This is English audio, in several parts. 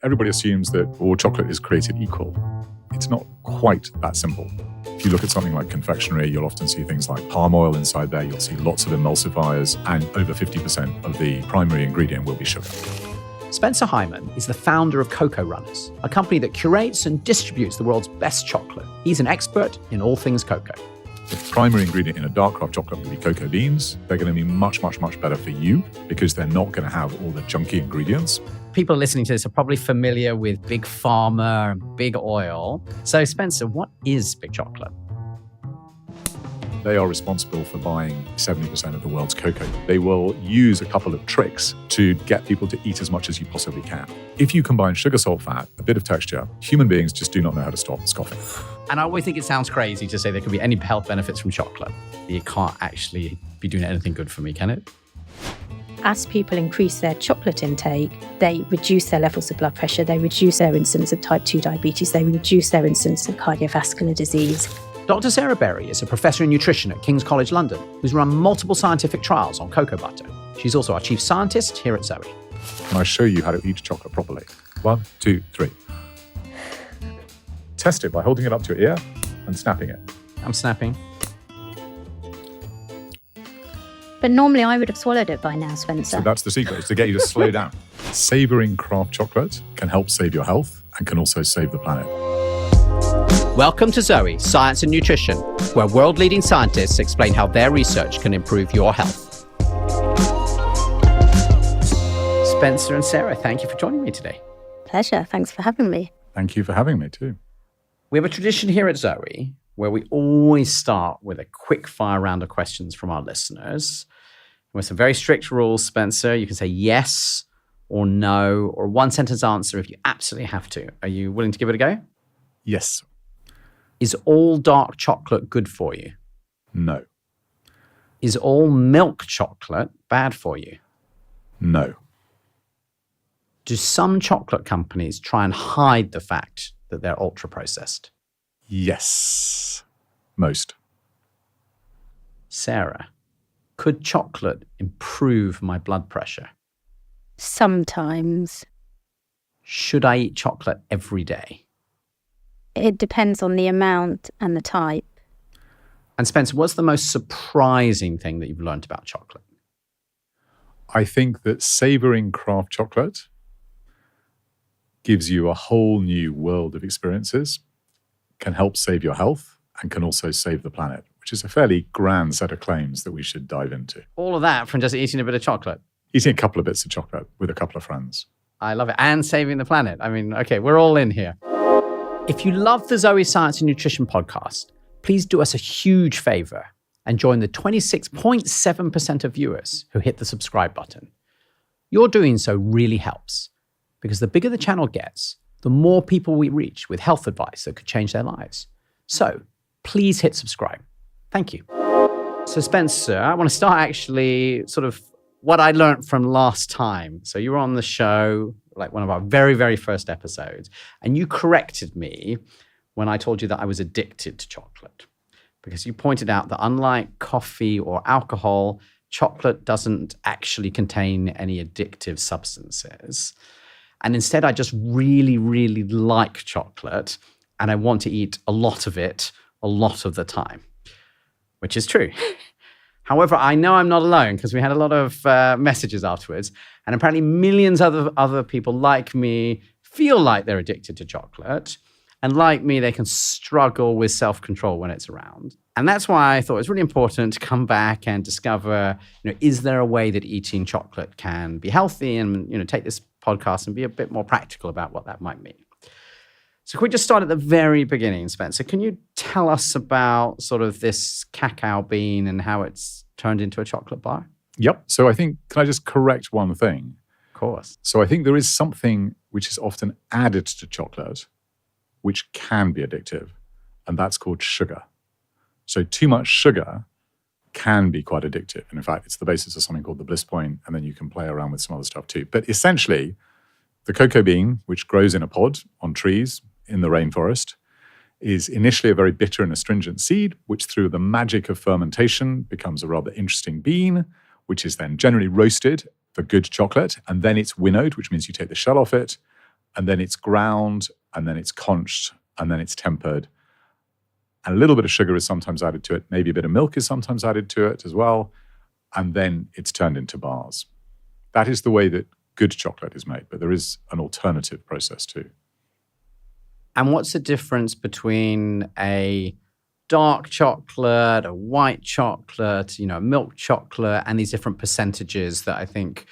Everybody assumes that all chocolate is created equal. It's not quite that simple. If you look at something like confectionery, you'll often see things like palm oil inside there. You'll see lots of emulsifiers, and over 50% of the primary ingredient will be sugar. Spencer Hyman is the founder of Cocoa Runners, a company that curates and distributes the world's best chocolate. He's an expert in all things cocoa. The primary ingredient in a dark craft chocolate will be cocoa beans. They're going to be much, much, much better for you because they're not going to have all the junky ingredients. People listening to this are probably familiar with Big Pharma and Big Oil. So Spencer, what is Big Chocolate? They are responsible for buying 70% of the world's cocoa. They will use a couple of tricks to get people to eat as much as you possibly can. If you combine sugar, salt, fat, a bit of texture, human beings just do not know how to stop scoffing. And I always think it sounds crazy to say there could be any health benefits from chocolate. It can't actually be doing anything good for me, can it? As people increase their chocolate intake, they reduce their levels of blood pressure, they reduce their incidence of type 2 diabetes, they reduce their incidence of cardiovascular disease. Dr. Sarah Berry is a professor in nutrition at King's College London who's run multiple scientific trials on cocoa butter. She's also our chief scientist here at Zoe. Can I show you how to eat chocolate properly? 1, 2, 3. Test it by holding it up to your ear and snapping it. I'm snapping. But normally I would have swallowed it by now, Spencer. So that's the secret, is to get you to slow down. Savouring craft chocolate can help save your health and can also save the planet. Welcome to Zoe, Science and Nutrition, where world-leading scientists explain how their research can improve your health. Spencer and Sarah, thank you for joining me today. Pleasure. Thanks for having me. Thank you for having me too. We have a tradition here at Zoe where we always start with a quick fire round of questions from our listeners. With some very strict rules, Spencer. You can say yes or no, or one sentence answer if you absolutely have to. Are you willing to give it a go? Yes. Is all dark chocolate good for you? No. Is all milk chocolate bad for you? No. Do some chocolate companies try and hide the fact that they're ultra-processed? Yes. Most. Sarah, could chocolate improve my blood pressure? Sometimes. Should I eat chocolate every day? It depends on the amount and the type. And Spencer, what's the most surprising thing that you've learned about chocolate? I think that savouring craft chocolate gives you a whole new world of experiences, can help save your health, and can also save the planet, which is a fairly grand set of claims that we should dive into. All of that from just eating a bit of chocolate? Eating a couple of bits of chocolate with a couple of friends. I love it. And saving the planet. I mean, okay, we're all in here. If you love the Zoe Science and Nutrition podcast, please do us a huge favor and join the 26.7% of viewers who hit the subscribe button. Your doing so really helps because the bigger the channel gets, the more people we reach with health advice that could change their lives. So please hit subscribe. Thank you. So Spencer, I want to start actually sort of what I learned from last time. So you were on the show, like one of our very, very first episodes, and you corrected me when I told you that I was addicted to chocolate. Because you pointed out that unlike coffee or alcohol, chocolate doesn't actually contain any addictive substances. And instead, I just really, really like chocolate, and I want to eat a lot of it a lot of the time, which is true. However, I know I'm not alone because we had a lot of messages afterwards, and apparently millions of other people like me feel like they're addicted to chocolate. And like me, they can struggle with self-control when it's around. And that's why I thought it was really important to come back and discover, is there a way that eating chocolate can be healthy and, take this podcast and be a bit more practical about what that might mean. So can we just start at the very beginning, Spencer? Can you tell us about sort of this cacao bean and how it's turned into a chocolate bar? Yep. So I think, can I just correct one thing? Of course. So I think there is something which is often added to chocolate which can be addictive, and that's called sugar. So too much sugar can be quite addictive. And in fact, it's the basis of something called the bliss point, and then you can play around with some other stuff too. But essentially, the cocoa bean, which grows in a pod on trees in the rainforest, is initially a very bitter and astringent seed, which through the magic of fermentation becomes a rather interesting bean, which is then generally roasted for good chocolate, and then it's winnowed, which means you take the shell off it, and then it's ground, and then it's conched, and then it's tempered. And a little bit of sugar is sometimes added to it. Maybe a bit of milk is sometimes added to it as well. And then it's turned into bars. That is the way that good chocolate is made, but there is an alternative process too. And what's the difference between a dark chocolate, a white chocolate, milk chocolate, and these different percentages that I think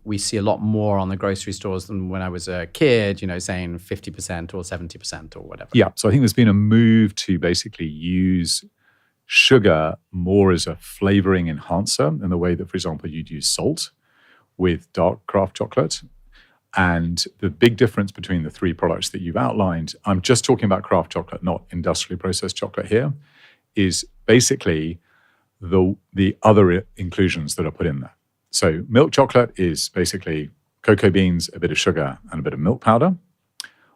we see a lot more on the grocery stores than when I was a kid, saying 50% or 70% or whatever? Yeah, so I think there's been a move to basically use sugar more as a flavoring enhancer in the way that, for example, you'd use salt with dark craft chocolate. And the big difference between the three products that you've outlined, I'm just talking about craft chocolate, not industrially processed chocolate here, is basically the other inclusions that are put in there. So milk chocolate is basically cocoa beans, a bit of sugar, and a bit of milk powder.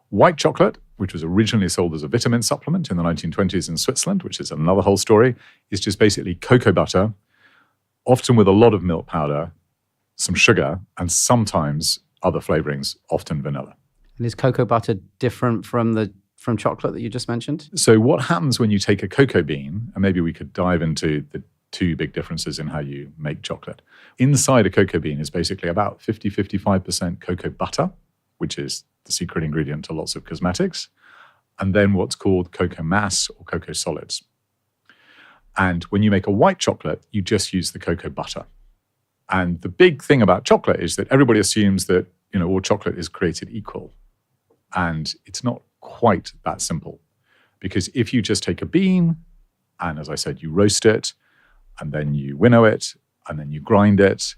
White chocolate, which was originally sold as a vitamin supplement in the 1920s in Switzerland, which is another whole story, is just basically cocoa butter, often with a lot of milk powder, some sugar, and sometimes other flavorings, often vanilla. And is cocoa butter different from chocolate that you just mentioned? So what happens when you take a cocoa bean, and maybe we could dive into the two big differences in how you make chocolate. Inside a cocoa bean is basically about 50-55% cocoa butter, which is the secret ingredient to lots of cosmetics, and then what's called cocoa mass or cocoa solids. And when you make a white chocolate, you just use the cocoa butter. And the big thing about chocolate is that everybody assumes that, all chocolate is created equal. And it's not quite that simple. Because if you just take a bean, and as I said, you roast it, and then you winnow it, and then you grind it,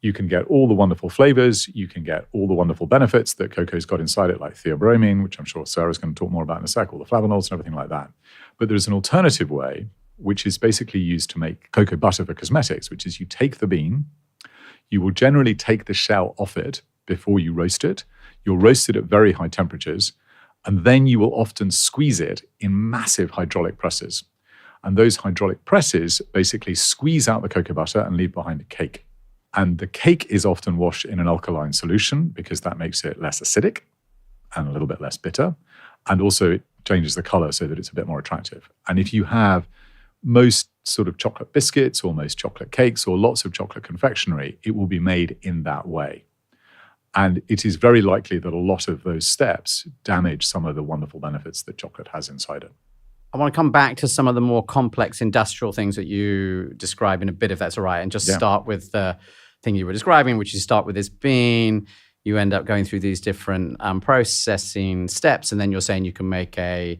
you can get all the wonderful flavors, you can get all the wonderful benefits that cocoa's got inside it, like theobromine, which I'm sure Sarah's going to talk more about in a sec, all the flavonols and everything like that. But there's an alternative way, which is basically used to make cocoa butter for cosmetics, which is you take the bean, you will generally take the shell off it before you roast it. You'll roast it at very high temperatures, and then you will often squeeze it in massive hydraulic presses. And those hydraulic presses basically squeeze out the cocoa butter and leave behind a cake. And the cake is often washed in an alkaline solution because that makes it less acidic and a little bit less bitter. And also it changes the color so that it's a bit more attractive. And if you have most sort of chocolate biscuits or most chocolate cakes or lots of chocolate confectionery, it will be made in that way. And it is very likely that a lot of those steps damage some of the wonderful benefits that chocolate has inside it. I want to come back to some of the more complex industrial things that you describe in a bit, if that's all right, and just start with the thing you were describing, which is start with this bean. You end up going through these different processing steps, and then you're saying you can make a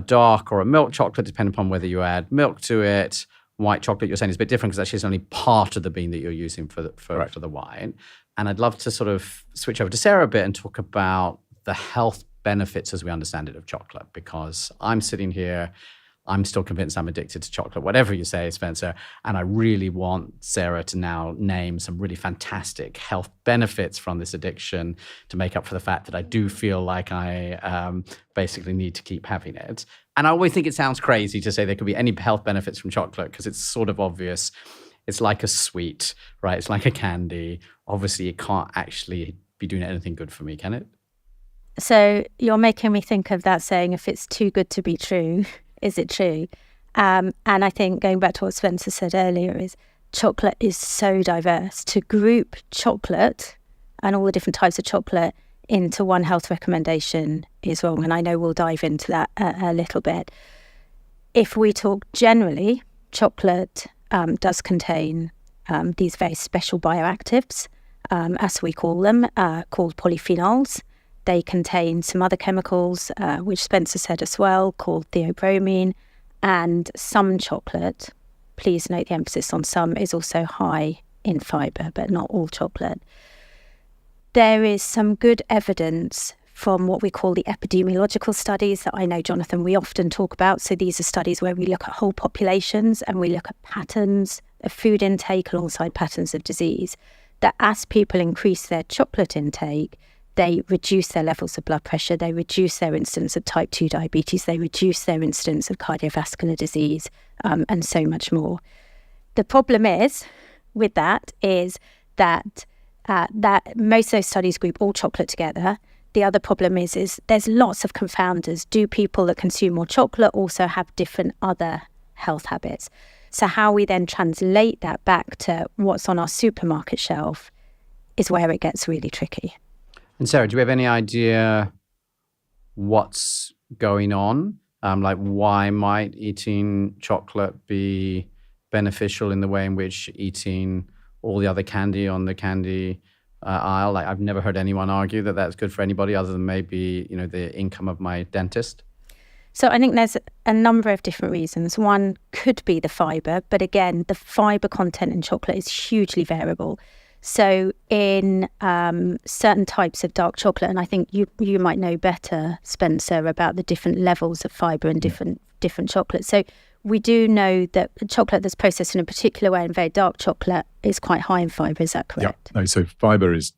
dark or a milk chocolate, depending upon whether you add milk to it. White chocolate, you're saying, is a bit different because actually it's only part of the bean that you're using for the wine. And I'd love to sort of switch over to Sarah a bit and talk about the health benefits as we understand it of chocolate, because I'm sitting here, I'm still convinced I'm addicted to chocolate, whatever you say, Spencer, and I really want Sarah to now name some really fantastic health benefits from this addiction to make up for the fact that I do feel like I basically need to keep having it. And I always think it sounds crazy to say there could be any health benefits from chocolate because it's sort of obvious. It's like a sweet, right? It's like a candy. Obviously, it can't actually be doing anything good for me, can it? So you're making me think of that saying, if it's too good to be true, is it true? And I think going back to what Spencer said earlier is chocolate is so diverse. To group chocolate and all the different types of chocolate into one health recommendation is wrong. And I know we'll dive into that a little bit. If we talk generally, chocolate does contain these very special bioactives, as we call them, called polyphenols. They contain some other chemicals, which Spencer said as well, called theobromine. And some chocolate, please note the emphasis on some, is also high in fibre, but not all chocolate. There is some good evidence from what we call the epidemiological studies that I know, Jonathan, we often talk about. So these are studies where we look at whole populations and we look at patterns of food intake alongside patterns of disease, that as people increase their chocolate intake, they reduce their levels of blood pressure, they reduce their incidence of type 2 diabetes, they reduce their incidence of cardiovascular disease, and so much more. The problem is with that is that most of those studies group all chocolate together. The other problem is there's lots of confounders. Do people that consume more chocolate also have different other health habits? So how we then translate that back to what's on our supermarket shelf is where it gets really tricky. And Sarah, do you have any idea what's going on? Like why might eating chocolate be beneficial in the way in which eating all the other candy on the candy aisle? Like I've never heard anyone argue that that's good for anybody other than maybe, the income of my dentist. So I think there's a number of different reasons. One could be the fibre, but again, the fibre content in chocolate is hugely variable. So in certain types of dark chocolate, and I think you might know better, Spencer, about the different levels of fibre in different chocolates. So we do know that chocolate that's processed in a particular way, in very dark chocolate, is quite high in fibre. Is that correct? Yeah. No, so fibre is,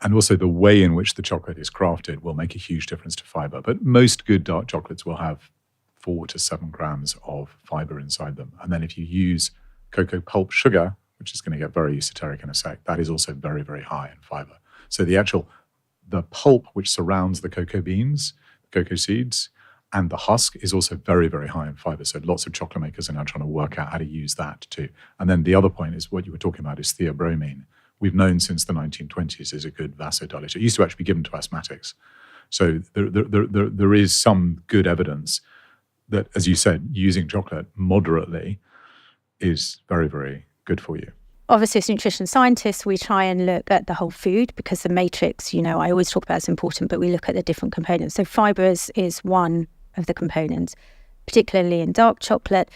and also the way in which the chocolate is crafted will make a huge difference to fibre. But most good dark chocolates will have 4 to 7 grams of fibre inside them. And then if you use cocoa pulp sugar, which is going to get very esoteric in a sec, that is also very, very high in fibre. So the pulp which surrounds the cocoa beans, cocoa seeds, and the husk is also very, very high in fibre. So lots of chocolate makers are now trying to work out how to use that too. And then the other point is what you were talking about is theobromine. We've known since the 1920s is a good vasodilator. It used to actually be given to asthmatics. So there is some good evidence that, as you said, using chocolate moderately is very, very good for you. Obviously, as nutrition scientists, we try and look at the whole food because the matrix, I always talk about it's important, but we look at the different components. So fibre is one of the components, particularly in dark chocolate.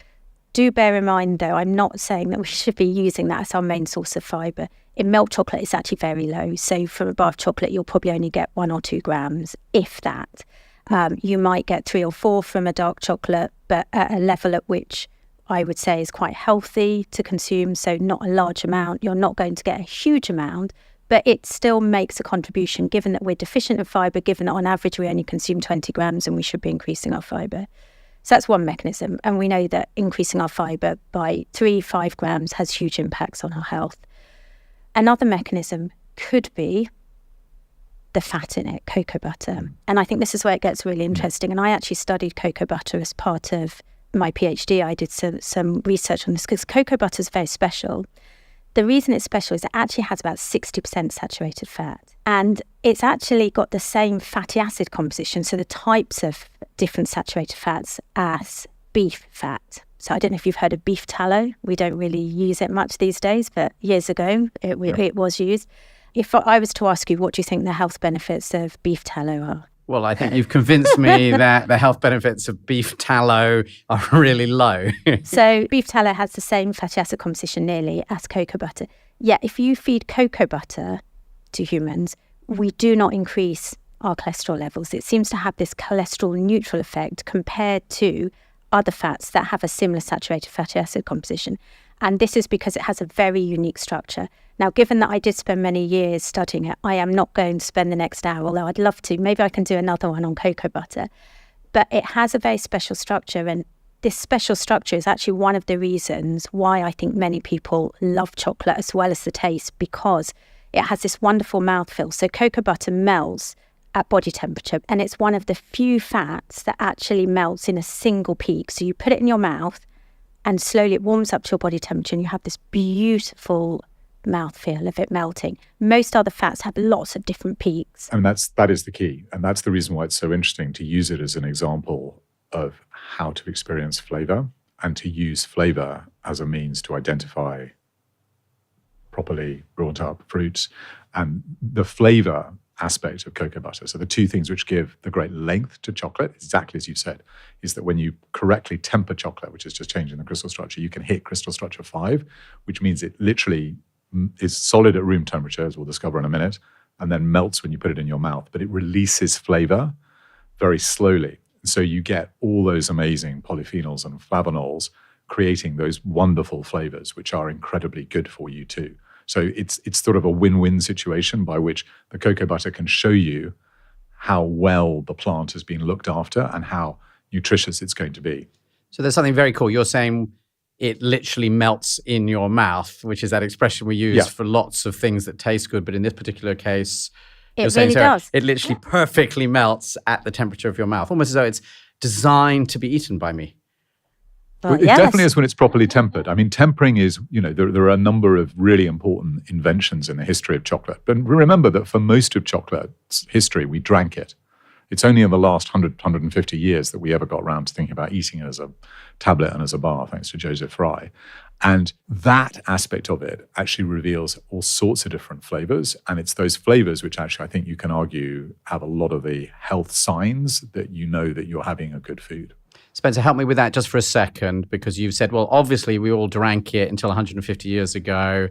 Do bear in mind, though, I'm not saying that we should be using that as our main source of fibre. In milk chocolate, it's actually very low. So from a bar of chocolate, you'll probably only get 1 or 2 grams, if that. You might get 3 or 4 from a dark chocolate, but at a level at which I would say is quite healthy to consume, so not a large amount. You're not going to get a huge amount, but it still makes a contribution given that we're deficient in fibre, given that on average we only consume 20 grams and we should be increasing our fibre. So that's one mechanism. And we know that increasing our fibre by 3-5 grams has huge impacts on our health. Another mechanism could be the fat in it, cocoa butter. And I think this is where it gets really interesting. And I actually studied cocoa butter as part of my PhD. I did some research on this because cocoa butter is very special. The reason it's special is it actually has about 60% saturated fat. And it's actually got the same fatty acid composition, so the types of different saturated fats as beef fat. So I don't know if you've heard of beef tallow. We don't really use it much these days, but years ago it was used. If I was to ask you, what do you think the health benefits of beef tallow are? Well, I think you've convinced me that the health benefits of beef tallow are really low. So beef tallow has the same fatty acid composition nearly as cocoa butter. Yet if you feed cocoa butter to humans, we do not increase our cholesterol levels. It seems to have this cholesterol neutral effect compared to other fats that have a similar saturated fatty acid composition. And this is because it has a very unique structure. Now, given that I did spend many years studying it, I am not going to spend the next hour, although I'd love to. Maybe I can do another one on cocoa butter. But it has a very special structure. And this special structure is actually one of the reasons why I think many people love chocolate as well as the taste, because it has this wonderful mouthfeel. So cocoa butter melts at body temperature, and it's one of the few fats that actually melts in a single peak. So you put it in your mouth and slowly it warms up to your body temperature and you have this beautiful mouthfeel of it melting. Most other fats have lots of different peaks. And that is the key. And that's the reason why it's so interesting to use it as an example of how to experience flavor and to use flavor as a means to identify properly brought up fruits. And the flavor aspect of cocoa butter, so the two things which give the great length to chocolate, exactly as you said, is that when you correctly temper chocolate, which is just changing the crystal structure, you can hit crystal structure 5, which means it literally is solid at room temperature, as we'll discover in a minute, and then melts when you put it in your mouth. But it releases flavor very slowly. So you get all those amazing polyphenols and flavonols creating those wonderful flavors, which are incredibly good for you too. So it's sort of a win-win situation by which the cocoa butter can show you how well the plant has been looked after and how nutritious it's going to be. So there's something very cool. You're saying it literally melts in your mouth, which is that expression we use for lots of things that taste good. But in this particular case, You're saying, really Sarah, does. it literally perfectly melts at the temperature of your mouth, almost as though it's designed to be eaten by me. Well, It definitely is when it's properly tempered. I mean, tempering is, there are a number of really important inventions in the history of chocolate. But remember that for most of chocolate's history, we drank it. It's only in the last 150 years that we ever got around to thinking about eating it as a tablet and as a bar, thanks to Joseph Fry. And that aspect of it actually reveals all sorts of different flavors. And it's those flavors which actually I think you can argue have a lot of the health signs that you know that you're having a good food. Spencer, help me with that just for a second, because you've said, well, obviously we all drank it until 150 years ago.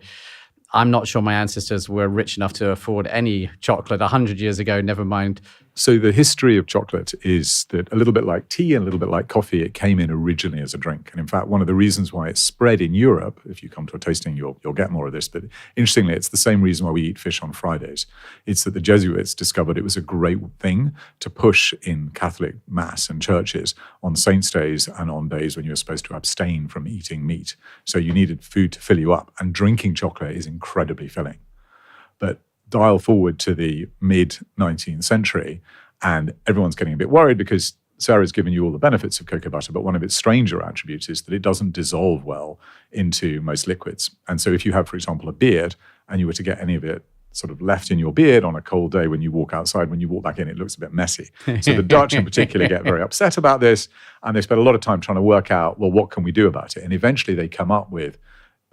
I'm not sure my ancestors were rich enough to afford any chocolate 100 years ago, never mind. So the history of chocolate is that a little bit like tea and a little bit like coffee, it came in originally as a drink. And in fact, one of the reasons why it spread in Europe, if you come to a tasting, you'll get more of this. But interestingly, it's the same reason why we eat fish on Fridays. It's that the Jesuits discovered it was a great thing to push in Catholic mass and churches on saints' days and on days when you were supposed to abstain from eating meat. So you needed food to fill you up. And drinking chocolate is incredibly filling. But dial forward to the mid-19th century, and everyone's getting a bit worried because Sarah's given you all the benefits of cocoa butter, but one of its stranger attributes is that it doesn't dissolve well into most liquids. And so if you have, for example, a beard, and you were to get any of it sort of left in your beard on a cold day when you walk outside, when you walk back in, it looks a bit messy. So the Dutch in particular get very upset about this, and they spend a lot of time trying to work out, well, what can we do about it? And eventually they come up with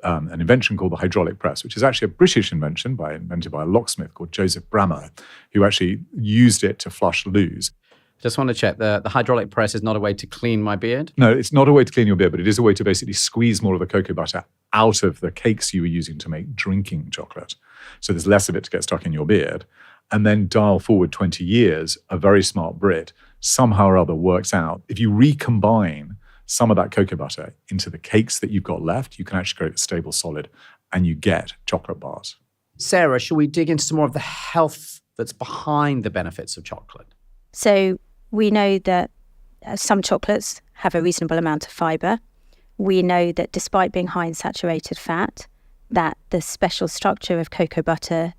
an invention called the hydraulic press, which is actually a British invention invented by a locksmith called Joseph Bramah, who actually used it to flush loos. Just want to check, the hydraulic press is not a way to clean my beard? No, it's not a way to clean your beard, but it is a way to basically squeeze more of the cocoa butter out of the cakes you were using to make drinking chocolate. So there's less of it to get stuck in your beard. And then dial forward 20 years, a very smart Brit somehow or other works out, if you recombine some of that cocoa butter into the cakes that you've got left, you can actually create a stable solid and you get chocolate bars. Sarah, shall we dig into some more of the health that's behind the benefits of chocolate? So we know that some chocolates have a reasonable amount of fiber. We know that despite being high in saturated fat, that the special structure of cocoa butter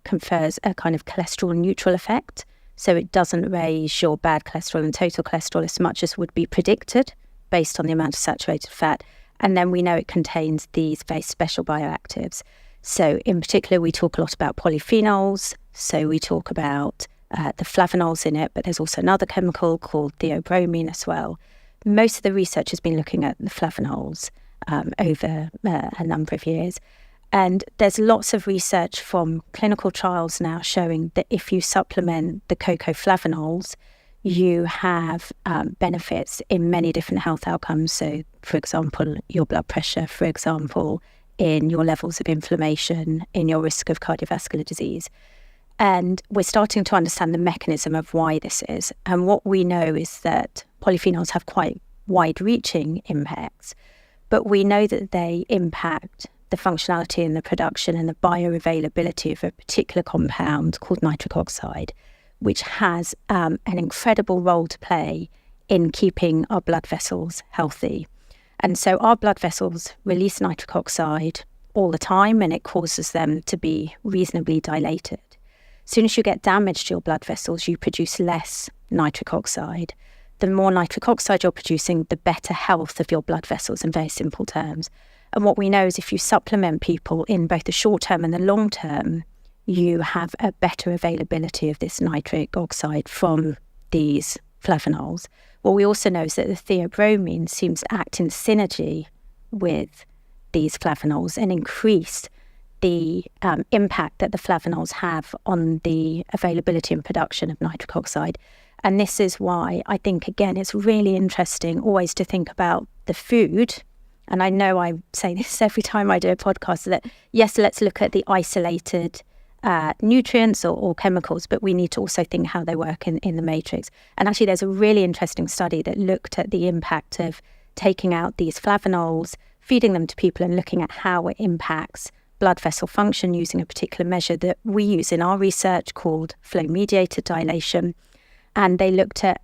confers a kind of cholesterol neutral effect. So it doesn't raise your bad cholesterol and total cholesterol as much as would be predicted based on the amount of saturated fat. And then we know it contains these very special bioactives. So in particular, we talk a lot about polyphenols. So we talk about the flavonols in it, but there's also another chemical called theobromine as well. Most of the research has been looking at the flavonols over a number of years. And there's lots of research from clinical trials now showing that if you supplement the cocoa flavonols, you have benefits in many different health outcomes. So, for example, your blood pressure, for example, in your levels of inflammation, in your risk of cardiovascular disease. And we're starting to understand the mechanism of why this is. And what we know is that polyphenols have quite wide-reaching impacts, but we know that they impact the functionality and the production and the bioavailability of a particular compound called nitric oxide, which has an incredible role to play in keeping our blood vessels healthy. And so our blood vessels release nitric oxide all the time, and it causes them to be reasonably dilated. As soon as you get damage to your blood vessels, you produce less nitric oxide. The more nitric oxide you're producing, the better health of your blood vessels in very simple terms. And what we know is if you supplement people in both the short term and the long term, you have a better availability of this nitric oxide from these flavonols. What we also know is that the theobromine seems to act in synergy with these flavonols and increase the impact that the flavonols have on the availability and production of nitric oxide. And this is why I think, again, it's really interesting always to think about the food. And I know I say this every time I do a podcast, that yes, let's look at the isolated nutrients or chemicals, but we need to also think how they work in the matrix. And actually, there's a really interesting study that looked at the impact of taking out these flavonols, feeding them to people and looking at how it impacts blood vessel function using a particular measure that we use in our research called flow-mediated dilation. And they looked at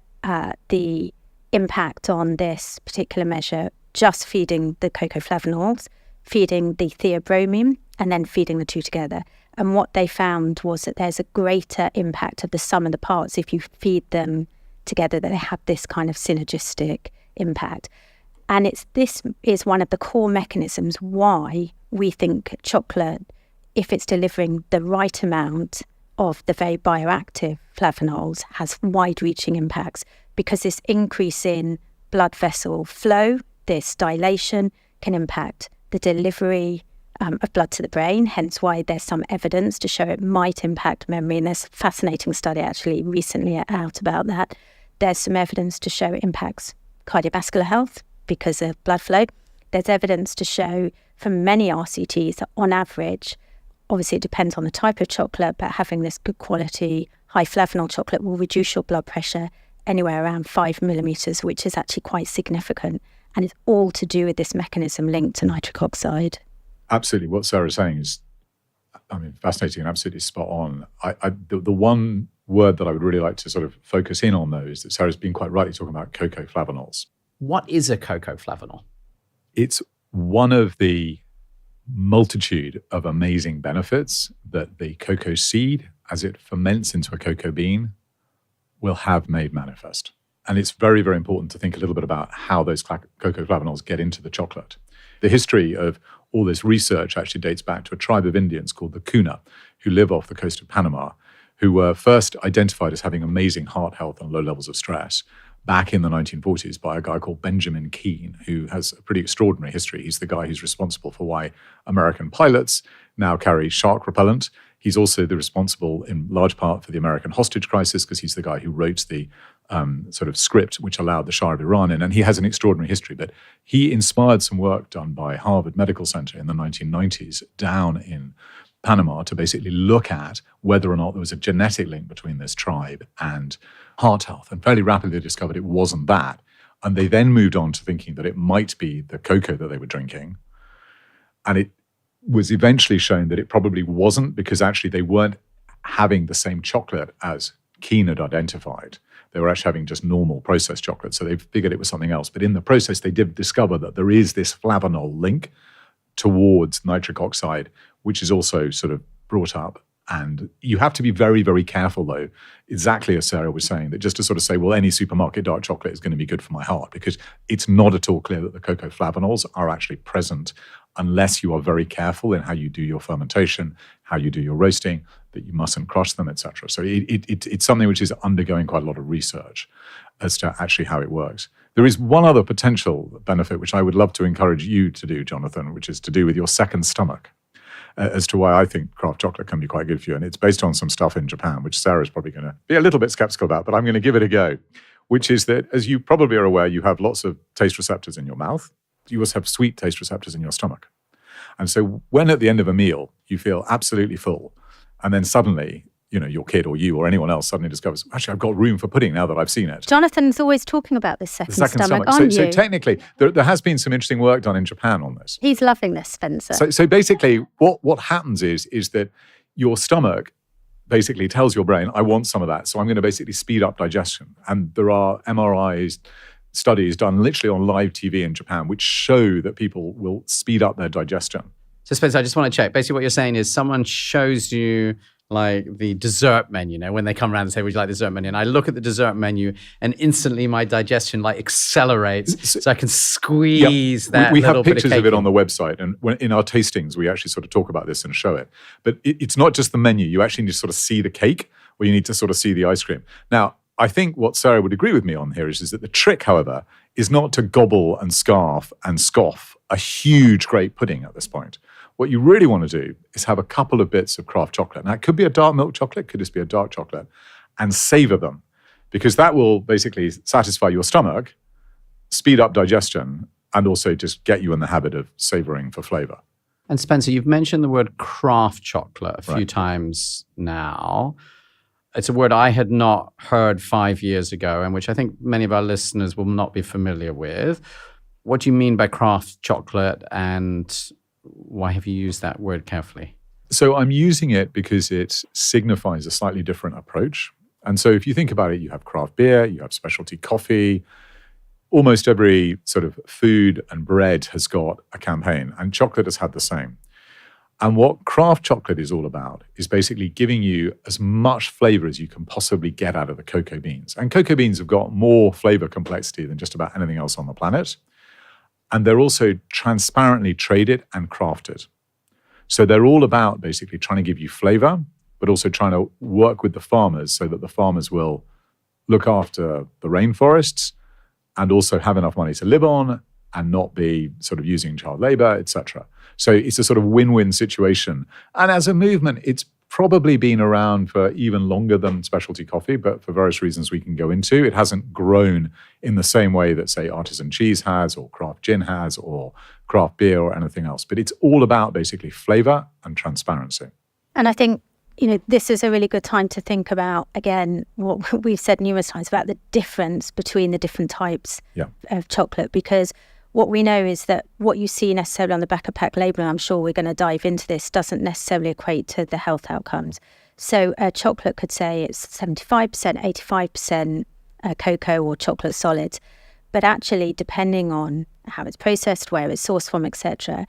the impact on this particular measure just feeding the cocoa flavonols, feeding the theobromine, and then feeding the two together. And what they found was that there's a greater impact of the sum of the parts if you feed them together, that they have this kind of synergistic impact. And this is one of the core mechanisms why we think chocolate, if it's delivering the right amount of the very bioactive flavonols, has wide-reaching impacts, because this increase in blood vessel flow, this dilation, can impact the delivery of blood to the brain, hence why there's some evidence to show it might impact memory. And there's a fascinating study actually recently out about that. There's some evidence to show it impacts cardiovascular health because of blood flow. There's evidence to show from many RCTs that on average, obviously it depends on the type of chocolate, but having this good quality high flavanol chocolate will reduce your blood pressure anywhere around 5 millimeters, which is actually quite significant. And it's all to do with this mechanism linked to nitric oxide. Absolutely. What Sarah's saying is, fascinating and absolutely spot on. The one word that I would really like to sort of focus in on, though, is that Sarah's been quite rightly talking about cocoa flavanols. What is a cocoa flavanol? It's one of the multitude of amazing benefits that the cocoa seed, as it ferments into a cocoa bean, will have made manifest. And it's very, very important to think a little bit about how those cocoa flavanols get into the chocolate. The history of all this research actually dates back to a tribe of Indians called the Kuna, who live off the coast of Panama, who were first identified as having amazing heart health and low levels of stress back in the 1940s by a guy called Benjamin Keene, who has a pretty extraordinary history. He's the guy who's responsible for why American pilots now carry shark repellent. He's also the responsible in large part for the American hostage crisis, because he's the guy who wrote the sort of script which allowed the Shah of Iran in. And he has an extraordinary history, but he inspired some work done by Harvard Medical Center in the 1990s down in Panama to basically look at whether or not there was a genetic link between this tribe and heart health, and fairly rapidly discovered it wasn't that. And they then moved on to thinking that it might be the cocoa that they were drinking. And it was eventually shown that it probably wasn't, because actually they weren't having the same chocolate as Keene had identified. They were actually having just normal processed chocolate. So they figured it was something else. But in the process, they did discover that there is this flavanol link towards nitric oxide, which is also sort of brought up. And you have to be very, very careful, though, exactly as Sarah was saying, that just to sort of say, well, any supermarket dark chocolate is going to be good for my heart, because it's not at all clear that the cocoa flavanols are actually present unless you are very careful in how you do your fermentation, how you do your roasting, that you mustn't crush them, etc. So it's something which is undergoing quite a lot of research as to actually how it works. There is one other potential benefit which I would love to encourage you to do, Jonathan, which is to do with your second stomach, as to why I think craft chocolate can be quite good for you. And it's based on some stuff in Japan, which Sarah's probably going to be a little bit skeptical about, but I'm going to give it a go, which is that, as you probably are aware, you have lots of taste receptors in your mouth. You also have sweet taste receptors in your stomach. And so when at the end of a meal, you feel absolutely full, and then suddenly, your kid or you or anyone else suddenly discovers, actually, I've got room for pudding now that I've seen it. Jonathan's always talking about this second stomach, aren't you? So technically, there has been some interesting work done in Japan on this. He's loving this, Spencer. So basically, what happens is that your stomach basically tells your brain, I want some of that, so I'm going to basically speed up digestion. And there are MRI studies done literally on live TV in Japan which show that people will speed up their digestion. So Spencer, I just want to check. Basically what you're saying is someone shows you like the dessert menu, when they come around and say, would you like the dessert menu? And I look at the dessert menu and instantly my digestion accelerates so I can squeeze that we little have pictures bit of of it on the website, and in our tastings we actually sort of talk about this and show it. But it's not just the menu. You actually need to sort of see the cake, or you need to sort of see the ice cream. Now, I think what Sarah would agree with me on here is that the trick, however, is not to gobble and scarf and scoff a huge great pudding at this point. What you really want to do is have a couple of bits of craft chocolate. Now, it could be a dark milk chocolate, could just be a dark chocolate, and savor them, because that will basically satisfy your stomach, speed up digestion, and also just get you in the habit of savoring for flavor. And Spencer, you've mentioned the word craft chocolate a few times now. It's a word I had not heard 5 years ago, and which I think many of our listeners will not be familiar with. What do you mean by craft chocolate, and why have you used that word carefully? So I'm using it because it signifies a slightly different approach. And so if you think about it, you have craft beer, you have specialty coffee. Almost every sort of food and bread has got a campaign, and chocolate has had the same. And what craft chocolate is all about is basically giving you as much flavor as you can possibly get out of the cocoa beans. And cocoa beans have got more flavor complexity than just about anything else on the planet. And they're also transparently traded and crafted. So they're all about basically trying to give you flavor, but also trying to work with the farmers so that the farmers will look after the rainforests and also have enough money to live on and not be sort of using child labor, etc. So it's a sort of win-win situation. And as a movement, it's probably been around for even longer than specialty coffee, but for various reasons we can go into. It hasn't grown in the same way that, say, artisan cheese has, or craft gin has, or craft beer, or anything else. But it's all about basically flavor and transparency. And I think, this is a really good time to think about, again, what we've said numerous times about the difference between the different types of chocolate, because what we know is that what you see necessarily on the back of pack labelling, I'm sure we're going to dive into this, doesn't necessarily equate to the health outcomes. So a chocolate could say it's 75%, 85% cocoa or chocolate solids, but actually depending on how it's processed, where it's sourced from, etc.,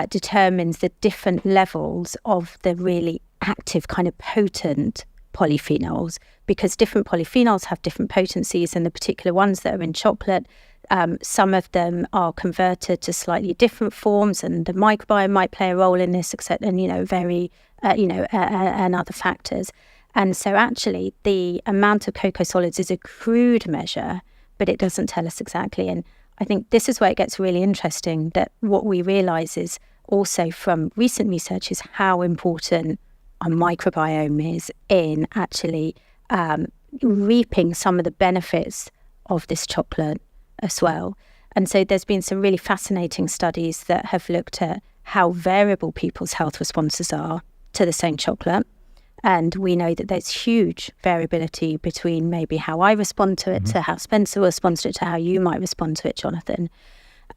determines the different levels of the really active kind of potent polyphenols, because different polyphenols have different potencies, and the particular ones that are in chocolate, some of them are converted to slightly different forms, and the microbiome might play a role in this, except and and other factors. And so actually the amount of cocoa solids is a crude measure, but it doesn't tell us exactly. And I think this is where it gets really interesting, that what we realize is also from recent research is how important our microbiome is in actually reaping some of the benefits of this chocolate as well. And so there's been some really fascinating studies that have looked at how variable people's health responses are to the same chocolate. And we know that there's huge variability between maybe how I respond to it to how Spencer responds to it to how you might respond to it, Jonathan.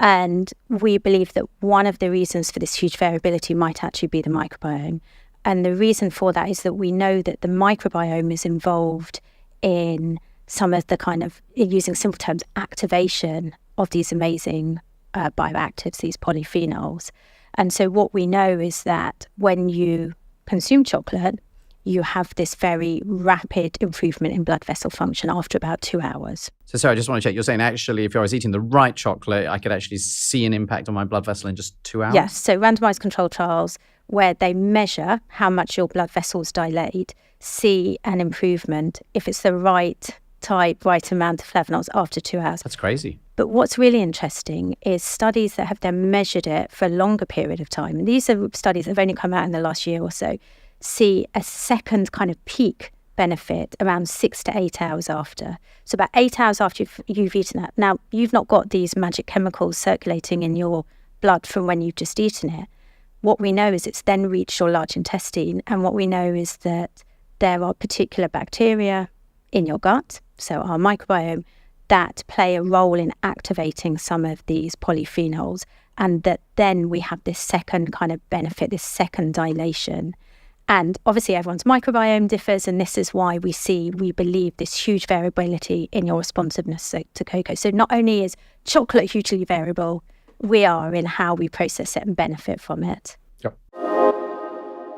And we believe that one of the reasons for this huge variability might actually be the microbiome. And the reason for that is that we know that the microbiome is involved in some of the kind of, using simple terms, activation of these amazing bioactives, these polyphenols. And so what we know is that when you consume chocolate, you have this very rapid improvement in blood vessel function after about 2 hours. So sorry, I just want to check. You're saying actually if I was eating the right chocolate, I could actually see an impact on my blood vessel in just 2 hours? Yes, so randomized control trials where they measure how much your blood vessels dilate, see an improvement if it's the right type, right amount of flavonols after 2 hours. That's crazy. But what's really interesting is studies that have then measured it for a longer period of time. And these are studies that have only come out in the last year or so, see a second kind of peak benefit around 6 to 8 hours after. So about 8 hours after you've eaten that. Now, you've not got these magic chemicals circulating in your blood from when you've just eaten it. What we know is it's then reached your large intestine. And what we know is that there are particular bacteria in your gut, so our microbiome, that play a role in activating some of these polyphenols. And that then we have this second kind of benefit, this second dilation. And obviously everyone's microbiome differs, and this is why we believe this huge variability in your responsiveness to cocoa. So not only is chocolate hugely variable, we are in how we process it and benefit from it. Yep.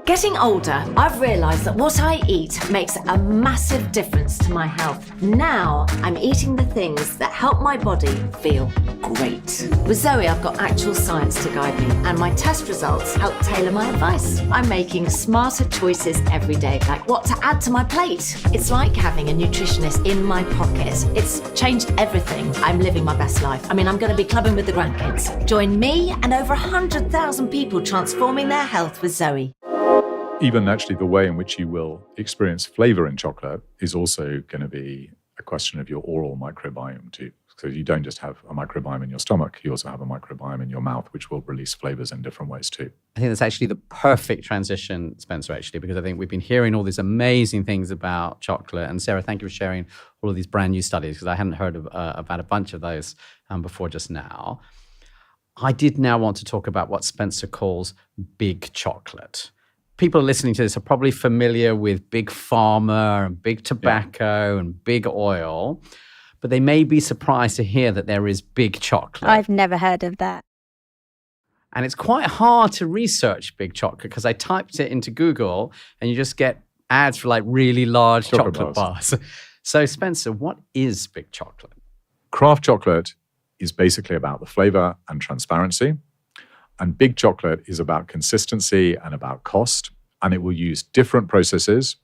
Getting older, I've realised that what I eat makes a massive difference to my health. Now I'm eating the things that help my body feel great. With Zoe, I've got actual science to guide me, and my test results help tailor my advice. I'm making smarter choices every day, like what to add to my plate. It's like having a nutritionist in my pocket. It's changed everything. I'm living my best life. I'm going to be clubbing with the grandkids. Join me and over 100,000 people transforming their health with Zoe. Even actually the way in which you will experience flavor in chocolate is also going to be a question of your oral microbiome too. So you don't just have a microbiome in your stomach, you also have a microbiome in your mouth, which will release flavors in different ways too. I think that's actually the perfect transition, Spencer, actually, because I think we've been hearing all these amazing things about chocolate. And Sarah, thank you for sharing all of these brand new studies, because I hadn't heard about a bunch of those before just now. I did now want to talk about what Spencer calls big chocolate. People listening to this are probably familiar with big pharma and big tobacco and big oil, but they may be surprised to hear that there is big chocolate. I've never heard of that. And it's quite hard to research big chocolate because I typed it into Google and you just get ads for like really large chocolate bars. So Spencer, what is big chocolate? Craft chocolate is basically about the flavor and transparency. And big chocolate is about consistency and about cost. And it will use different processes,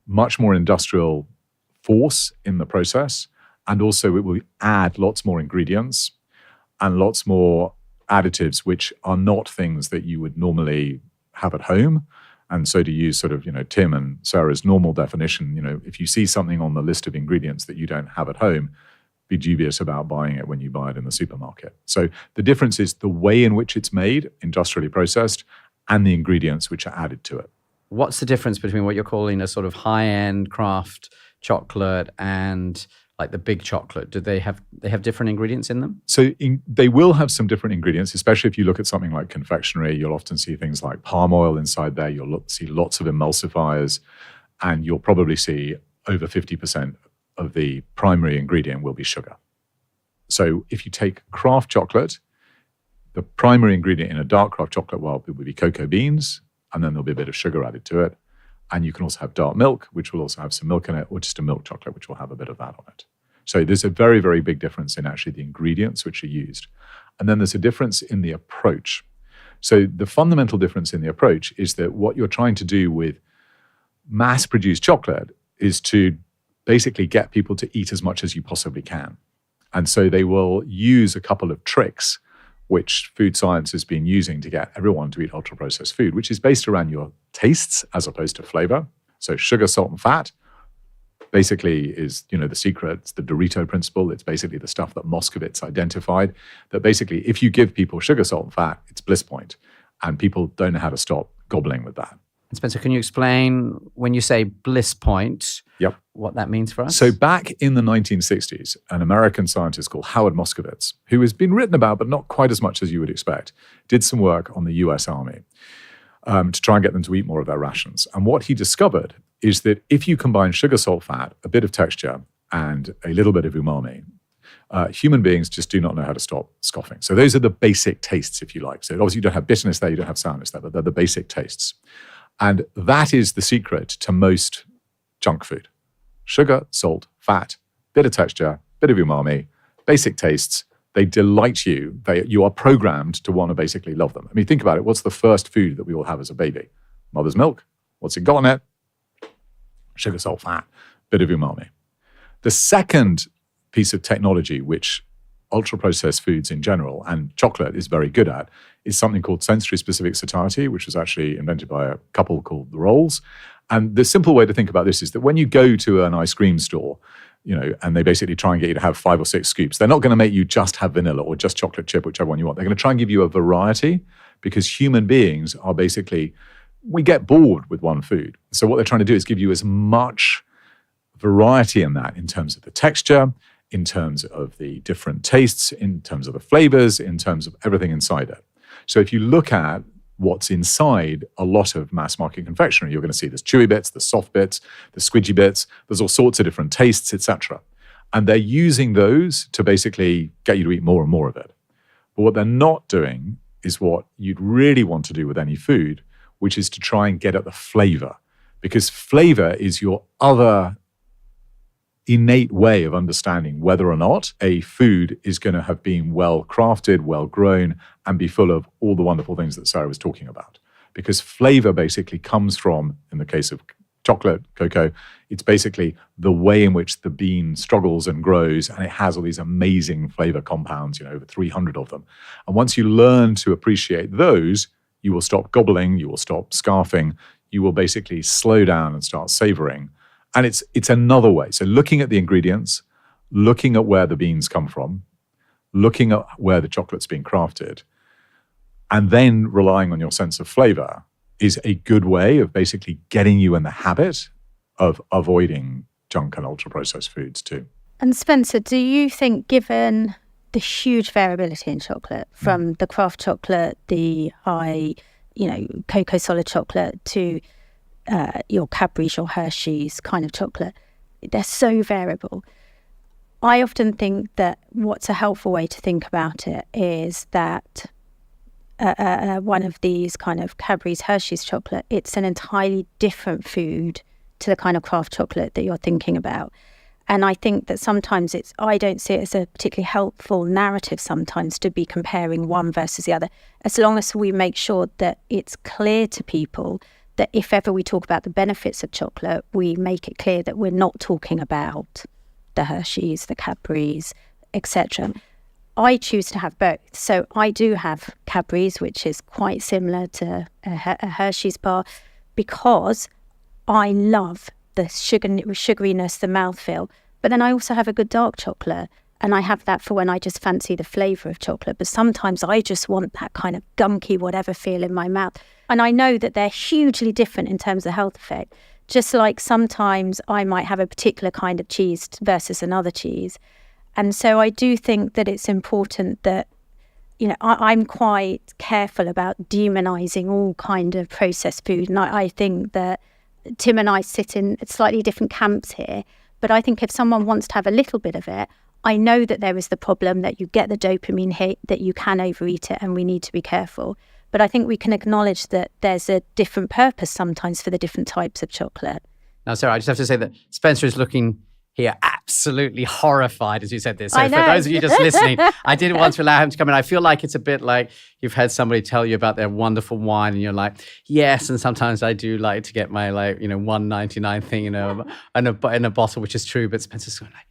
much more industrial force in the process. And also it will add lots more ingredients and lots more additives, which are not things that you would normally have at home. And so to use sort of, Tim and Sarah's normal definition, if you see something on the list of ingredients that you don't have at home, be dubious about buying it when you buy it in the supermarket. So the difference is the way in which it's made, industrially processed, and the ingredients which are added to it. What's the difference between what you're calling a sort of high-end craft chocolate and like the big chocolate? Do they have different ingredients in them? So they will have some different ingredients, especially if you look at something like confectionery. You'll often see things like palm oil inside there. You'll see lots of emulsifiers, and you'll probably see over 50% of the primary ingredient will be sugar. So if you take craft chocolate, the primary ingredient in a dark craft chocolate, well, it would be cocoa beans, and then there'll be a bit of sugar added to it. And you can also have dark milk, which will also have some milk in it, or just a milk chocolate, which will have a bit of that on it. So there's a very, very big difference in actually the ingredients which are used. And then there's a difference in the approach. So the fundamental difference in the approach is that what you're trying to do with mass-produced chocolate is to basically get people to eat as much as you possibly can. And so they will use a couple of tricks which food science has been using to get everyone to eat ultra-processed food, which is based around your tastes as opposed to flavor. So sugar, salt, and fat basically is, the secret. It's the Dorito principle. It's basically the stuff that Moscovitz identified, that basically if you give people sugar, salt, and fat, it's bliss point. And people don't know how to stop gobbling with that. And Spencer, can you explain when you say bliss point, Yep. what that means for us? So back in the 1960s, an American scientist called Howard Moscovitz, who has been written about, but not quite as much as you would expect, did some work on the US Army to try and get them to eat more of their rations. And what he discovered is that if you combine sugar, salt, fat, a bit of texture, and a little bit of umami, human beings just do not know how to stop scoffing. So those are the basic tastes, if you like. So obviously you don't have bitterness there, you don't have sourness there, but they're the basic tastes. And that is the secret to most junk food. Sugar, salt, fat, bit of texture, bit of umami, basic tastes. They delight you. You are programmed to want to basically love them. I mean, think about it. What's the first food that we all have as a baby? Mother's milk. What's it got in it? Sugar, salt, fat, bit of umami. The second piece of technology, which ultra-processed foods in general, and chocolate is very good at, is something called sensory-specific satiety, which was actually invented by a couple called the Rolls. And the simple way to think about this is that when you go to an ice cream store, and they basically try and get you to have 5 or 6 scoops, they're not going to make you just have vanilla or just chocolate chip, whichever one you want. They're going to try and give you a variety, because human beings are basically, we get bored with one food. So what they're trying to do is give you as much variety in that, in terms of the texture, in terms of the different tastes, in terms of the flavors, in terms of everything inside it. So if you look at what's inside a lot of mass market confectionery, you're going to see there's chewy bits, the soft bits, the squidgy bits, there's all sorts of different tastes, etc. And they're using those to basically get you to eat more and more of it. But what they're not doing is what you'd really want to do with any food, which is to try and get at the flavor. Because flavor is your other innate way of understanding whether or not a food is going to have been well crafted, well grown, and be full of all the wonderful things that Sarah was talking about. Because flavor basically comes from, in the case of chocolate, cocoa, it's basically the way in which the bean struggles and grows, and it has all these amazing flavor compounds, over 300 of them. And once you learn to appreciate those, you will stop gobbling, you will stop scarfing, you will basically slow down and start savoring. And it's another way. So looking at the ingredients, looking at where the beans come from, looking at where the chocolate's being crafted, and then relying on your sense of flavor is a good way of basically getting you in the habit of avoiding junk and ultra-processed foods too. And Spencer, do you think, given the huge variability in chocolate, from the craft chocolate, the high, cocoa solid chocolate, to your Cadbury's, your Hershey's kind of chocolate, they're so variable. I often think that what's a helpful way to think about it is that one of these kind of Cadbury's Hershey's chocolate, it's an entirely different food to the kind of craft chocolate that you're thinking about. And I think that sometimes I don't see it as a particularly helpful narrative sometimes to be comparing one versus the other, as long as we make sure that it's clear to people that if ever we talk about the benefits of chocolate, we make it clear that we're not talking about the Hershey's, the Cadbury's, etc. I choose to have both. So I do have Cadbury's, which is quite similar to a Hershey's bar, because I love the sugariness, the mouthfeel. But then I also have a good dark chocolate, and I have that for when I just fancy the flavour of chocolate. But sometimes I just want that kind of gunky whatever feel in my mouth. And I know that they're hugely different in terms of health effect. Just like sometimes I might have a particular kind of cheese versus another cheese. And so I do think that it's important that, I'm quite careful about demonising all kind of processed food. And I think that Tim and I sit in slightly different camps here. But I think if someone wants to have a little bit of it, I know that there is the problem that you get the dopamine hit, that you can overeat it, and we need to be careful. But I think we can acknowledge that there's a different purpose sometimes for the different types of chocolate. Now, Sarah, I just have to say that Spencer is looking here absolutely horrified as you said this. So for those of you just listening, I didn't want to allow him to come in. I feel like it's a bit like you've had somebody tell you about their wonderful wine and you're like, yes, and sometimes I do like to get my $1.99 thing, in a bottle, which is true, but Spencer's going like,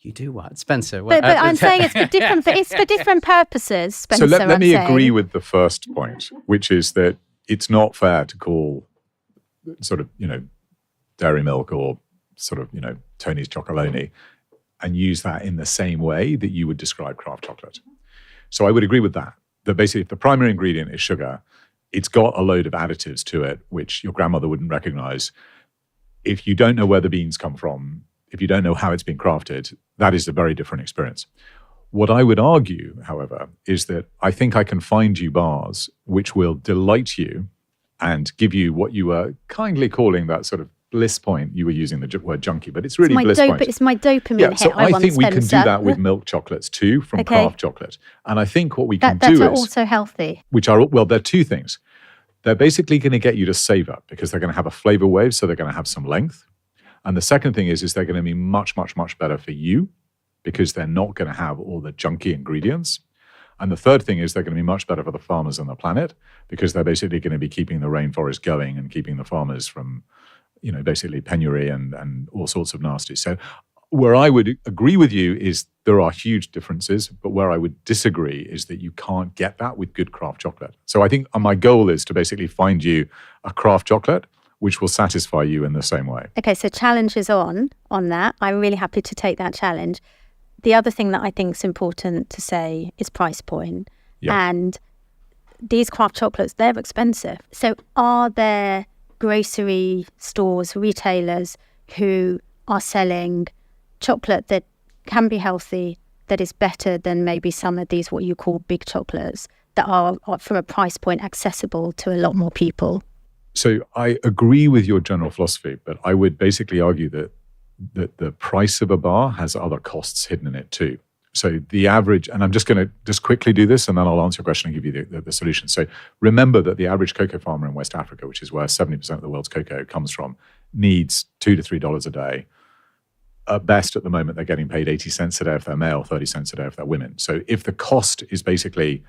you do what? Spencer? But I'm saying it's for different purposes, Spencer. So let me agree with the first point, which is that it's not fair to call sort of, dairy milk or sort of, Tony's Chocolonely and use that in the same way that you would describe craft chocolate. So I would agree with that basically if the primary ingredient is sugar, it's got a load of additives to it, which your grandmother wouldn't recognize. If you don't know where the beans come from, if you don't know how it's been crafted, that is a very different experience. What I would argue, however, is that I think I can find you bars which will delight you and give you what you were kindly calling that sort of bliss point. You were using the word junkie, but it's really bliss point. It's my dopamine hit. So I think we can do that with milk chocolates too, from craft chocolate. And I think what we can do is... That's also healthy. They're two things. They're basically going to get you to savor because they're going to have a flavor wave, so they're going to have some length. And the second thing is they're going to be much, much, much better for you because they're not going to have all the junky ingredients. And the third thing is they're going to be much better for the farmers and the planet because they're basically going to be keeping the rainforest going and keeping the farmers from, basically penury and all sorts of nasty. So where I would agree with you is there are huge differences, but where I would disagree is that you can't get that with good craft chocolate. So I think my goal is to basically find you a craft chocolate which will satisfy you in the same way. Okay, so challenge is on that. I'm really happy to take that challenge. The other thing that I think is important to say is price point. Yeah. And these craft chocolates, they're expensive. So are there grocery stores, retailers who are selling chocolate that can be healthy, that is better than maybe some of these what you call big chocolates that are for a price point accessible to a lot more people? So I agree with your general philosophy, but I would basically argue that the price of a bar has other costs hidden in it too. So the average, and I'm just going to just quickly do this and then I'll answer your question and give you the solution. So remember that the average cocoa farmer in West Africa, which is where 70% of the world's cocoa comes from, needs $2 to $3 a day. At best, at the moment, they're getting paid 80 cents a day if they're male, 30 cents a day if they're women. So if the cost is basically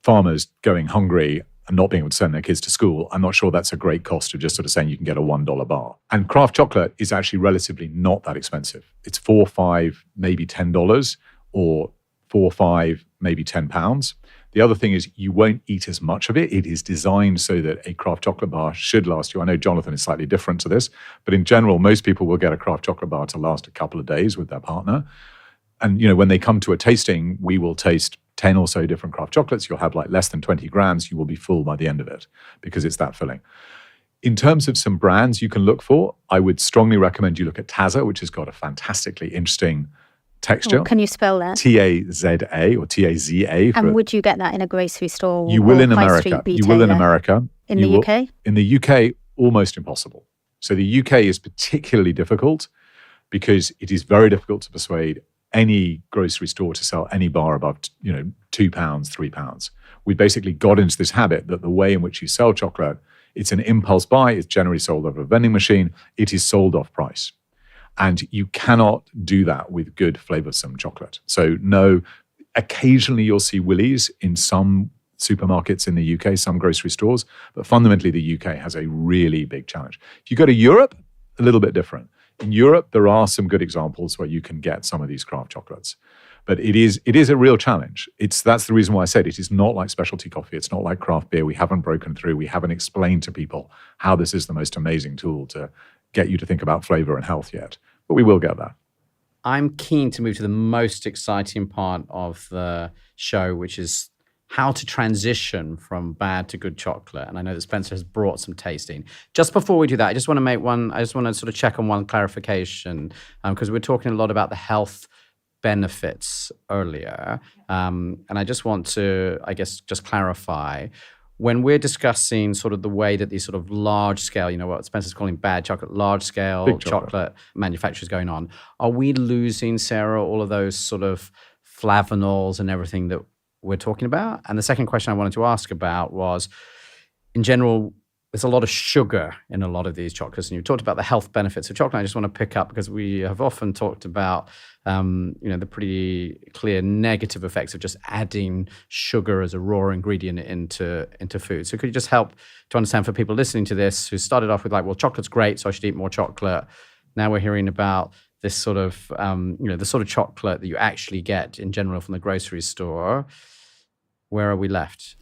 farmers going hungry and not being able to send their kids to school, I'm not sure that's a great cost of just sort of saying you can get a $1 bar. And craft chocolate is actually relatively not that expensive. It's $4, $5, maybe $10, or $4, $5, maybe £10. The other thing is you won't eat as much of it. It is designed so that a craft chocolate bar should last you. I know Jonathan is slightly different to this, but in general, most people will get a craft chocolate bar to last a couple of days with their partner. And when they come to a tasting, we will taste 10 or so different craft chocolates. You'll have like less than 20 grams. You will be full by the end of it because it's that filling. In terms of some brands you can look for, I would strongly recommend you look at Taza, which has got a fantastically interesting texture. Oh, can you spell that? T-A-Z-A or T-A-Z-A. And would you get that in a grocery store? You will in America. You will in America. In the UK? In the UK, almost impossible. So the UK is particularly difficult because it is very difficult to persuade any grocery store to sell any bar above, £2, £3. we basically got into this habit that the way in which you sell chocolate, it's an impulse buy, it's generally sold over a vending machine, it is sold off price. And you cannot do that with good flavoursome chocolate. So no, occasionally you'll see Willies in some supermarkets in the UK, some grocery stores, but fundamentally the UK has a really big challenge. If you go to Europe, a little bit different. In Europe, there are some good examples where you can get some of these craft chocolates. But it is a real challenge. That's the reason why I said it is not like specialty coffee. It's not like craft beer. We haven't broken through. We haven't explained to people how this is the most amazing tool to get you to think about flavor and health yet. But we will get there. I'm keen to move to the most exciting part of the show, which is how to transition from bad to good chocolate. And I know that Spencer has brought some tasting. Just before we do that, I just want to sort of check on one clarification, because we're talking a lot about the health benefits earlier. And I just want to, I guess, just clarify, when we're discussing sort of the way that these sort of large scale, what Spencer's calling bad chocolate, large scale chocolate manufacturers going on, are we losing, Sarah, all of those sort of flavanols and everything that we're talking about? And the second question I wanted to ask about was, in general, there's a lot of sugar in a lot of these chocolates, and you talked about the health benefits of chocolate. I just want to pick up, because we have often talked about, the pretty clear negative effects of just adding sugar as a raw ingredient into food. So could you just help to understand for people listening to this who started off with well, chocolate's great, so I should eat more chocolate. Now we're hearing about this sort of, the sort of chocolate that you actually get in general from the grocery store. Where are we left?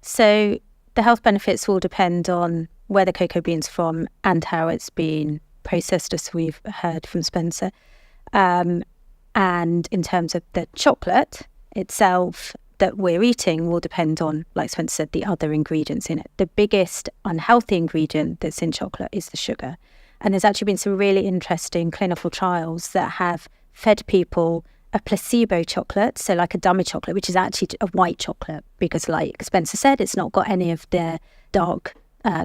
So the health benefits will depend on where the cocoa bean's from and how it's been processed, as we've heard from Spencer. And in terms of the chocolate itself that we're eating will depend on, like Spencer said, the other ingredients in it. The biggest unhealthy ingredient that's in chocolate is the sugar. And there's actually been some really interesting clinical trials that have fed people a placebo chocolate, so like a dummy chocolate, which is actually a white chocolate, because like Spencer said, it's not got any of the dark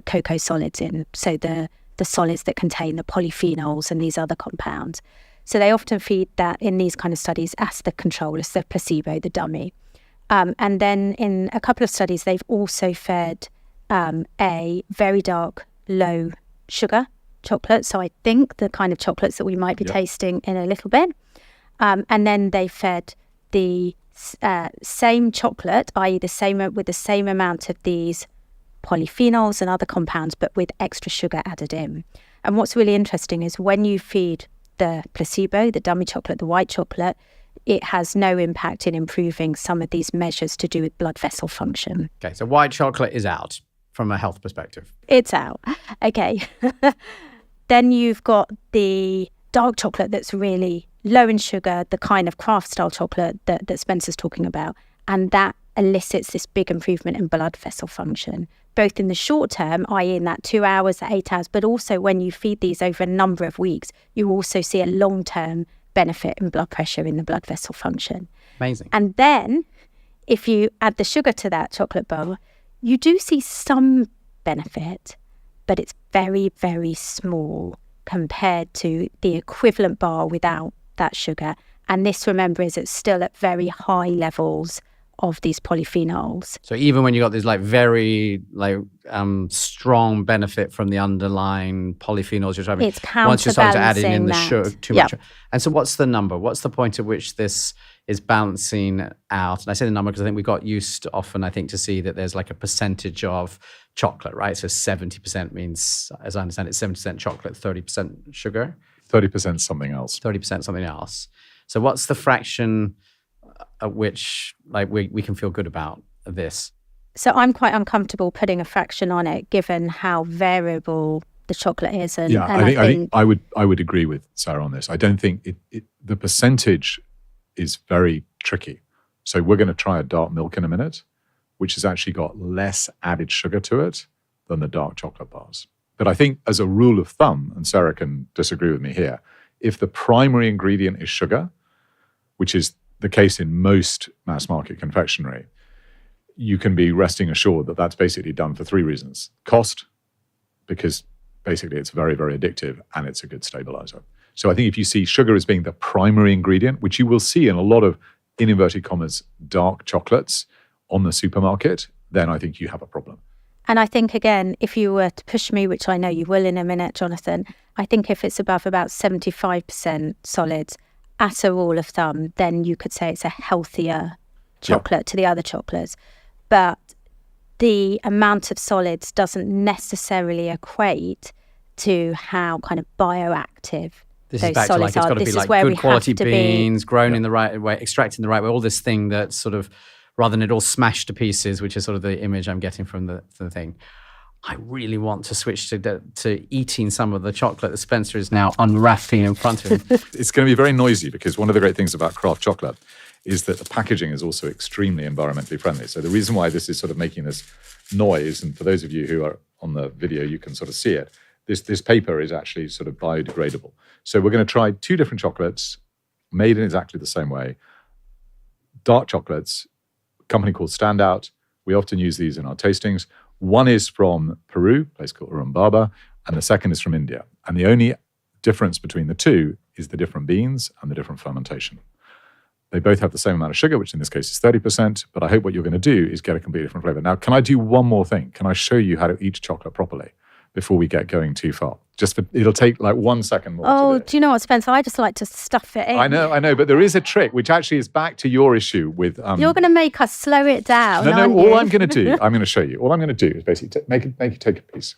cocoa solids in, so the solids that contain the polyphenols and these other compounds. So they often feed that in these kind of studies as the control, as the placebo, the dummy. And then in a couple of studies, they've also fed a very dark, low sugar chocolate. So I think the kind of chocolates that we might be tasting in a little bit. And then they fed the same chocolate, i.e. with the same amount of these polyphenols and other compounds, but with extra sugar added in. And what's really interesting is when you feed the placebo, the dummy chocolate, the white chocolate, it has no impact in improving some of these measures to do with blood vessel function. Okay, so white chocolate is out from a health perspective. It's out. Okay. Then you've got the dark chocolate that's really low in sugar, the kind of craft style chocolate that Spencer's talking about. And that elicits this big improvement in blood vessel function, both in the short term, i.e. in that 2 hours, that 8 hours, but also when you feed these over a number of weeks, you also see a long-term benefit in blood pressure, in the blood vessel function. Amazing. And then if you add the sugar to that chocolate bar, you do see some benefit, but it's very, very small compared to the equivalent bar without that sugar. And this, remember, is it's still at very high levels of these polyphenols. So even when you got this very strong benefit from the underlying polyphenols you're having, it's once you start adding in the sugar too much. Yep. And so what's the number? What's the point at which this is balancing out? And I say the number because I think we got used often, I think, to see that there's like a percentage of chocolate, right? So 70% means, as I understand it, 70% chocolate, 30% sugar. 30% something else. 30% something else. So what's the fraction at which we can feel good about this? So I'm quite uncomfortable putting a fraction on it, given how variable the chocolate is. And I think I would agree with Sarah on this. I don't think the percentage is very tricky. So we're going to try a dark milk in a minute, which has actually got less added sugar to it than the dark chocolate bars. But I think as a rule of thumb, and Sarah can disagree with me here, if the primary ingredient is sugar, which is the case in most mass market confectionery, you can be resting assured that that's basically done for three reasons. Cost, because basically it's very, very addictive and it's a good stabilizer. So I think if you see sugar as being the primary ingredient, which you will see in a lot of, in inverted commas, dark chocolates, on the supermarket, then I think you have a problem. And I think, again, if you were to push me, which I know you will in a minute, Jonathan, I think if it's above about 75% solids at a rule of thumb, then you could say it's a healthier chocolate to the other chocolates. But the amount of solids doesn't necessarily equate to how kind of bioactive This those is back to solids like, it's are. got to This be is like where we good quality have to beans, grown in the right way, extracted in the right way, all this thing that's sort of, rather than it all smashed to pieces, which is sort of the image I'm getting from the thing. I really want to switch to eating some of the chocolate that Spencer is now unwrapping in front of him. It's going to be very noisy because one of the great things about craft chocolate is that the packaging is also extremely environmentally friendly. So the reason why this is sort of making this noise, and for those of you who are on the video, you can sort of see it, this paper is actually sort of biodegradable. So we're going to try 2 different chocolates made in exactly the same way. Dark chocolates, a company called Standout. We often use these in our tastings. One is from Peru, a place called Urubamba, and the second is from India. And the only difference between the two is the different beans and the different fermentation. They both have the same amount of sugar, which in this case is 30%, but I hope what you're going to do is get a completely different flavor. Now, can I do one more thing? Can I show you how to eat chocolate properly before we get going too far? It'll take like 1 second more. Oh, do you know what, Spencer? I just like to stuff it in. I know, but there is a trick, which actually is back to your issue with... You're going to make us slow it down, No, aren't all you? I'm going to do, I'm going to show you. All I'm going to do is basically make you take a piece.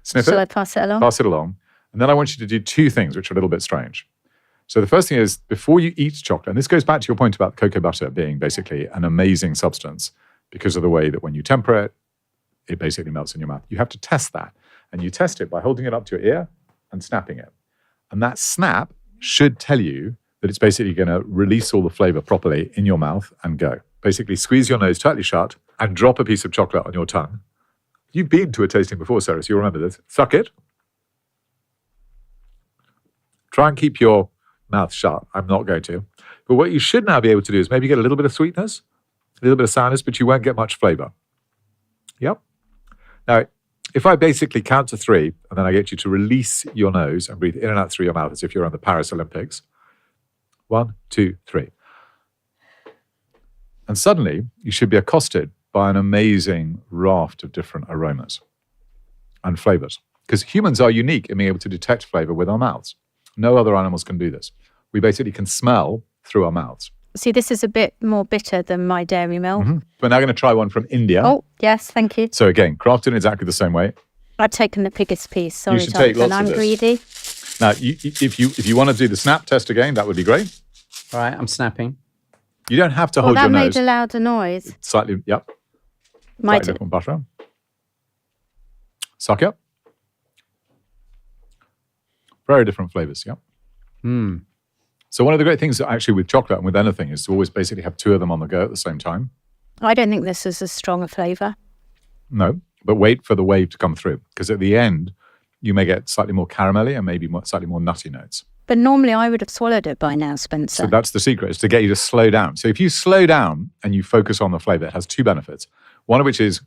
Sniff Shall it. I pass it along? Pass it along. And then I want you to do 2 things, which are a little bit strange. So the first thing is, before you eat chocolate, and this goes back to your point about cocoa butter being basically an amazing substance because of the way that when you temper it, it basically melts in your mouth. You have to test that. And you test it by holding it up to your ear and snapping it. And that snap should tell you that it's basically going to release all the flavor properly in your mouth and go. Basically, squeeze your nose tightly shut and drop a piece of chocolate on your tongue. You've been to a tasting before, Sarah, so you'll remember this. Suck it. Try and keep your mouth shut. I'm not going to. But what you should now be able to do is maybe get a little bit of sweetness, a little bit of sourness, but you won't get much flavor. Yep. Now, if I basically count to 3, and then I get you to release your nose and breathe in and out through your mouth as if you're on the Paris Olympics. 1, 2, 3. And suddenly, you should be accosted by an amazing raft of different aromas and flavors. Because humans are unique in being able to detect flavor with our mouths. No other animals can do this. We basically can smell through our mouths. See, this is a bit more bitter than my dairy milk. Mm-hmm. We're now going to try one from India. Oh, yes, thank you. So again, crafted in exactly the same way. I've taken the biggest piece. Sorry, should take Jonathan, lots of I'm this. greedy. Now, if you want to do the snap test again, that would be great. All right, I'm snapping. You don't have to Oh, hold your that nose. made a louder noise. Slightly, yep. Might Slightly different butter. Suck it. Very different flavors, yep. So one of the great things actually with chocolate and with anything is to always basically have 2 of them on the go at the same time. I don't think this is as strong a flavour. No, but wait for the wave to come through, because at the end, you may get slightly more caramelly and maybe slightly more nutty notes. But normally I would have swallowed it by now, Spencer. So that's the secret, is to get you to slow down. So if you slow down and you focus on the flavor, it has 2 benefits. One of which is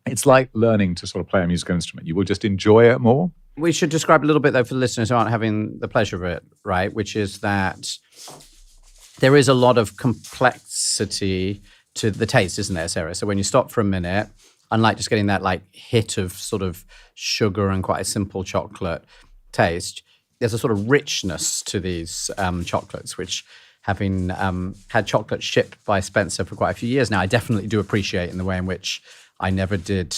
it's like learning to sort of play a musical instrument. You will just enjoy it more. We should describe a little bit, though, for the listeners who aren't having the pleasure of it, right? Which is that there is a lot of complexity to the taste, isn't there, Sarah? So when you stop for a minute, unlike just getting that like hit of sort of sugar and quite a simple chocolate taste, there's a sort of richness to these chocolates, which having had chocolate shipped by Spencer for quite a few years now, I definitely do appreciate in the way in which I never did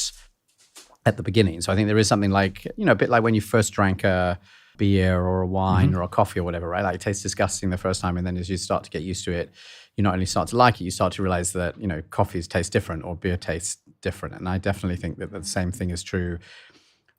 at the beginning. So I think there is something like, a bit like when you first drank a beer or a wine or a coffee or whatever, right? Like it tastes disgusting the first time. And then as you start to get used to it, you not only start to like it, you start to realize that, coffees taste different or beer tastes different. And I definitely think that the same thing is true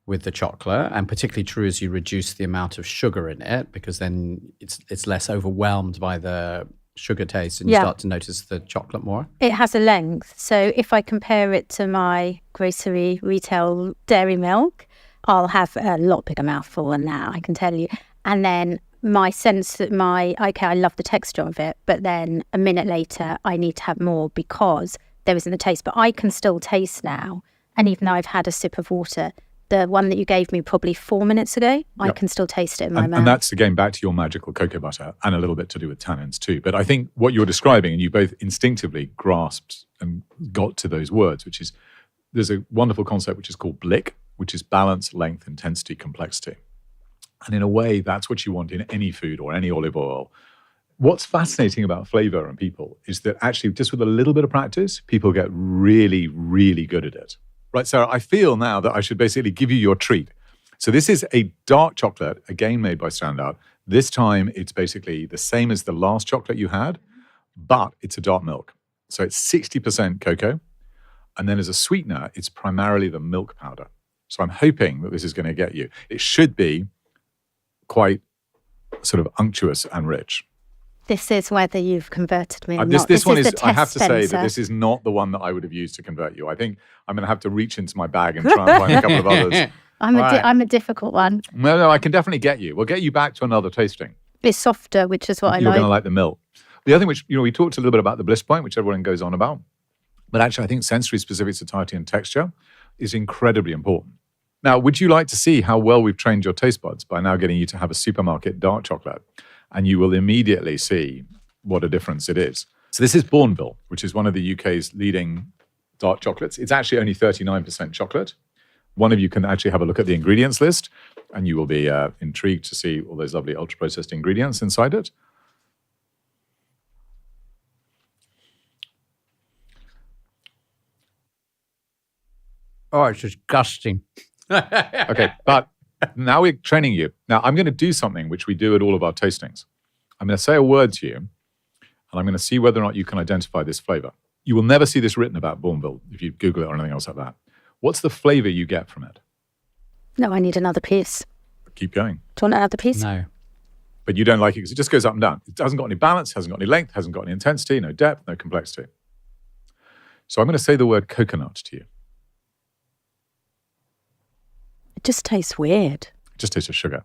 with the chocolate, and particularly true as you reduce the amount of sugar in it, because then it's less overwhelmed by the sugar taste and you start to notice the chocolate more. It has a length. So if I compare it to my grocery retail dairy milk, I'll have a lot bigger mouthful than that, I can tell you. And then my sense that I love the texture of it, but then a minute later I need to have more because there isn't the taste. But I can still taste now, and even though I've had a sip of water, the one that you gave me probably 4 minutes ago, I can still taste it in my mouth. And that's, again, back to your magical cocoa butter and a little bit to do with tannins too. But I think what you're describing, and you both instinctively grasped and got to those words, which is, there's a wonderful concept which is called BLIC, which is balance, length, intensity, complexity. And in a way, that's what you want in any food or any olive oil. What's fascinating about flavor and people is that actually just with a little bit of practice, people get really, really good at it. Right, Sarah, I feel now that I should basically give you your treat. So this is a dark chocolate, again made by Standout. This time it's basically the same as the last chocolate you had, but it's a dark milk. So it's 60% cocoa. And then as a sweetener, it's primarily the milk powder. So I'm hoping that this is going to get you. It should be quite sort of unctuous and rich. This is whether you've converted me or This not. This one is is, the I have to test, say that Spencer. this is not the one that I would have used to convert you. I think I'm going to have to reach into my bag and try and find a couple of others. I'm a difficult one. No, I can definitely get you. We'll get you back to another tasting. It's softer, which is what I You're like. going to like the milk. The other thing which, we talked a little bit about the bliss point, which everyone goes on about. But actually, I think sensory specific satiety and texture is incredibly important. Now, would you like to see how well we've trained your taste buds by now getting you to have a supermarket dark chocolate? And you will immediately see what a difference it is. So this is Bourneville, which is one of the UK's leading dark chocolates. It's actually only 39% chocolate. One of you can actually have a look at the ingredients list, and you will be intrigued to see all those lovely ultra-processed ingredients inside it. Oh, it's disgusting. Okay, but now we're training you. Now I'm going to do something which we do at all of our tastings. I'm going to say a word to you, and I'm going to see whether or not you can identify this flavor. You will never see this written about Bourneville if you Google it or anything else like that. What's the flavor you get from it? No, I need another piece. Keep going. Do you want another piece? No. But you don't like it because it just goes up and down. It hasn't got any balance, hasn't got any length, hasn't got any intensity, no depth, no complexity. So I'm going to say the word coconut to you. It just tastes weird. It just tastes of sugar.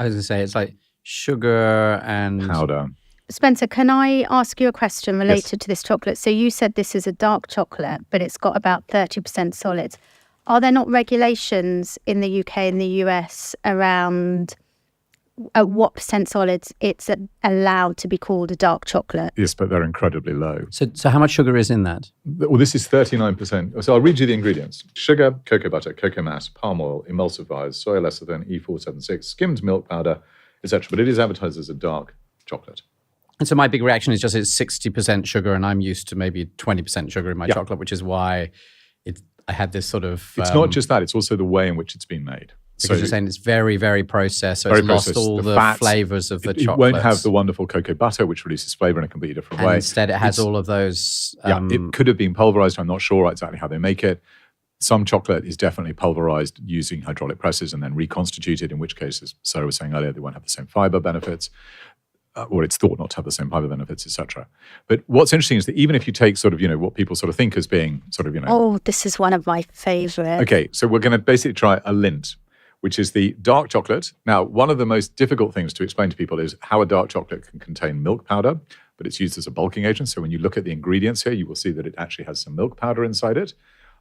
I was going to say, it's like sugar and... Powder. Spencer, can I ask you a question related to this chocolate? So you said this is a dark chocolate, but it's got about 30% solids. Are there not regulations in the UK and the US around at what percent solids it's allowed to be called a dark chocolate? Yes, but they're incredibly low. So how much sugar is in that? Well, this is 39%. So I'll read you the ingredients. Sugar, cocoa butter, cocoa mass, palm oil, emulsifiers, soy lecithin, E476, skimmed milk powder, etc. But it is advertised as a dark chocolate. And so my big reaction is just it's 60% sugar, and I'm used to maybe 20% sugar in my chocolate, which is why I had this sort of... It's not just that, it's also the way in which it's been made. Because you're saying it's very, very processed, so very it's lost processed. all the fats, flavors of the chocolate. It won't have the wonderful cocoa butter, which releases flavor in a completely different way. Instead, it has all of those... it could have been pulverized. I'm not sure exactly how they make it. Some chocolate is definitely pulverized using hydraulic presses and then reconstituted, in which case, as Sarah was saying earlier, they won't have the same fiber benefits. Or it's thought not to have the same fiber benefits, etc. But what's interesting is that even if you take sort of, what people sort of think as being sort of, Oh, this is one of my favorite. Okay, so we're going to basically try a Lindt, which is the dark chocolate. Now, one of the most difficult things to explain to people is how a dark chocolate can contain milk powder, but it's used as a bulking agent. So when you look at the ingredients here, you will see that it actually has some milk powder inside it.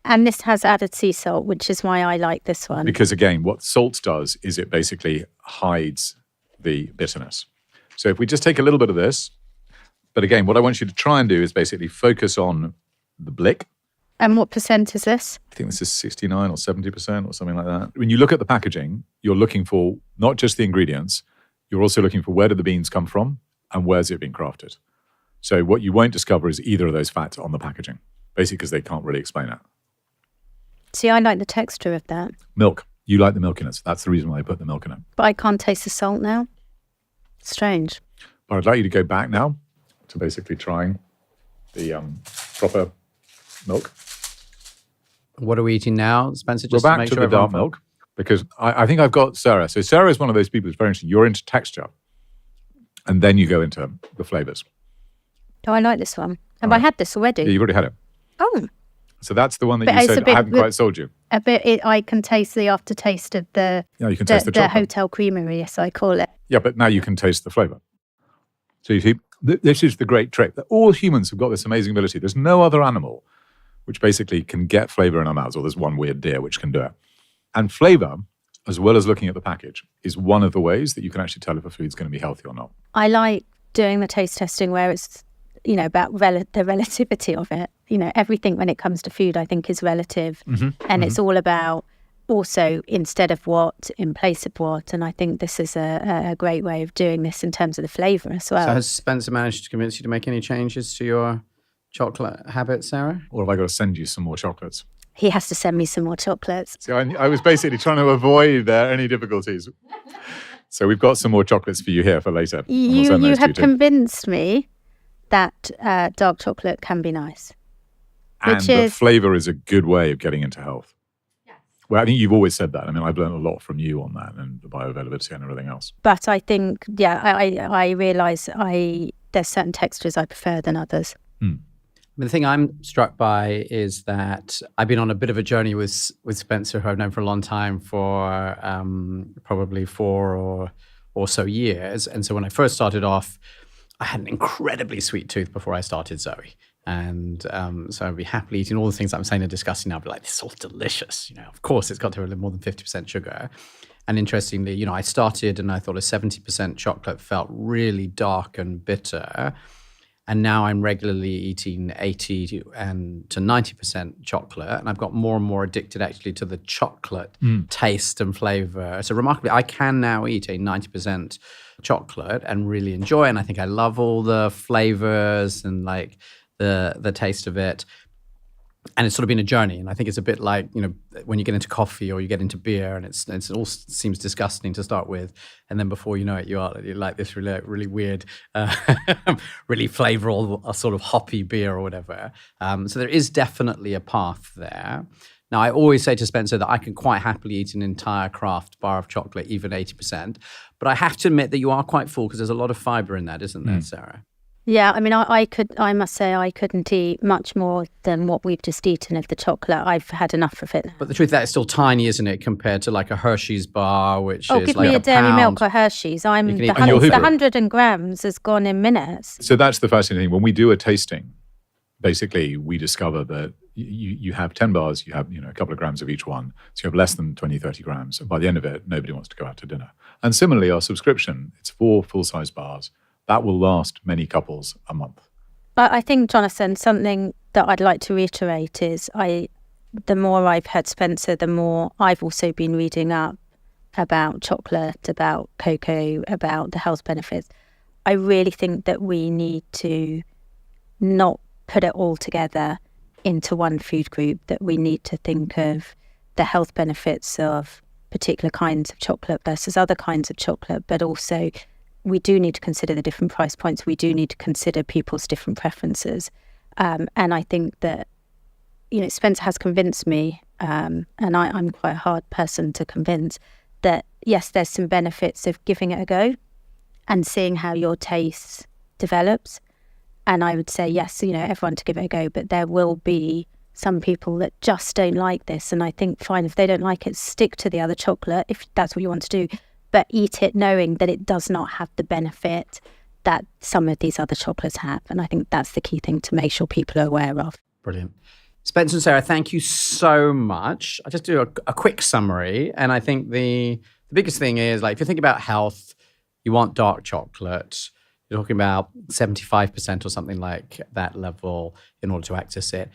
And this has added sea salt, which is why I like this one. Because again, what salt does is it basically hides the bitterness. So if we just take a little bit of this, but again, what I want you to try and do is basically focus on the blick. And what percent is this? I think this is 69 or 70% or something like that. When you look at the packaging, you're looking for not just the ingredients, you're also looking for where do the beans come from and where's it been crafted. So what you won't discover is either of those facts on the packaging, basically because they can't really explain it. See, I like the texture of that. Milk. You like the milk in it, so that's the reason why I put the milk in it. But I can't taste the salt now. Strange. But I'd like you to go back now to basically trying the proper milk. What are we eating now, Spencer? We're Just to back make to sure the dark milk because I think I've got Sarah. So Sarah is one of those people who's very interesting. You're into texture and then you go into the flavors. Oh, I like this one. Have I had this already? Yeah, you've already had it. Oh. So that's the one that But you it's a said bit- I haven't quite sold you. A bit. I can taste the aftertaste of the Yeah, you can taste the chocolate. hotel creamery, as I call it. Yeah, but now you can taste the flavor. So you see, this is the great trick. That all humans have got this amazing ability. There's no other animal which basically can get flavor in our mouths, or there's one weird deer which can do it. And flavor, as well as looking at the package, is one of the ways that you can actually tell if a food's going to be healthy or not. I like doing the taste testing where it's, about the relativity of it. Everything when it comes to food, I think, is relative. And it's all about also instead of what, in place of what. And I think this is a great way of doing this in terms of the flavour as well. So has Spencer managed to convince you to make any changes to your chocolate habit, Sarah? Or have I got to send you some more chocolates? He has to send me some more chocolates. So I was basically trying to avoid any difficulties. So we've got some more chocolates for you here for later. You have convinced me that dark chocolate can be nice. And the flavour is a good way of getting into health. Yes. Well, I think you've always said that. I mean, I've learned a lot from you on that and the bioavailability and everything else. But I think, I realise there's certain textures I prefer than others. The thing I'm struck by is that I've been on a bit of a journey with Spencer, who I've known for a long time, for probably 4 or so years. And so when I first started off, I had an incredibly sweet tooth before I started Zoe. And so I'd be happily eating all the things I'm saying and discussing now. I'd be like, this is all delicious. Of course, it's got to have more than 50% sugar. And interestingly, I started and I thought a 70% chocolate felt really dark and bitter. And now I'm regularly eating 80 to 90% chocolate. And I've got more and more addicted actually to the chocolate taste and flavor. So remarkably, I can now eat a 90% chocolate and really enjoy it. And I think I love all the flavors and like the taste of it. And it's sort of been a journey. And I think it's a bit like, when you get into coffee or you get into beer and it all seems disgusting to start with. And then before you know it, you're like this really weird, really flavorful, sort of hoppy beer or whatever. So there is definitely a path there. Now, I always say to Spencer that I can quite happily eat an entire Kraft bar of chocolate, even 80%. But I have to admit that you are quite full because there's a lot of fiber in that, isn't there, Sarah? Yeah, I mean, I must say I couldn't eat much more than what we've just eaten of the chocolate. I've had enough of it now. But the truth is that it's still tiny, isn't it, compared to like a Hershey's bar, which is give like me a Dairy pound. Milk or Hershey's. The 100 grams has gone in minutes. So that's the fascinating thing. When we do a tasting, basically we discover that you have 10 bars, you have a couple of grams of each one. So you have less than 20, 30 grams. And by the end of it, nobody wants to go out to dinner. And similarly, our subscription, it's 4 full-size bars. That will last many couples a month. I think, Jonathan, something that I'd like to reiterate is the more I've heard Spencer, the more I've also been reading up about chocolate, about cocoa, about the health benefits. I really think that we need to not put it all together into one food group, that we need to think of the health benefits of particular kinds of chocolate versus other kinds of chocolate, but also we do need to consider the different price points. We do need to consider people's different preferences. And I think that, Spencer has convinced me, and I'm quite a hard person to convince, that yes, there's some benefits of giving it a go and seeing how your taste develops. And I would say, yes, everyone to give it a go, but there will be some people that just don't like this. And I think, fine, if they don't like it, stick to the other chocolate, if that's what you want to do. But eat it knowing that it does not have the benefit that some of these other chocolates have. And I think that's the key thing to make sure people are aware of. Brilliant. Spencer and Sarah, thank you so much. I'll just do a quick summary. And I think the biggest thing is, like, if you think about health, you want dark chocolate. You're talking about 75% or something like that level in order to access it.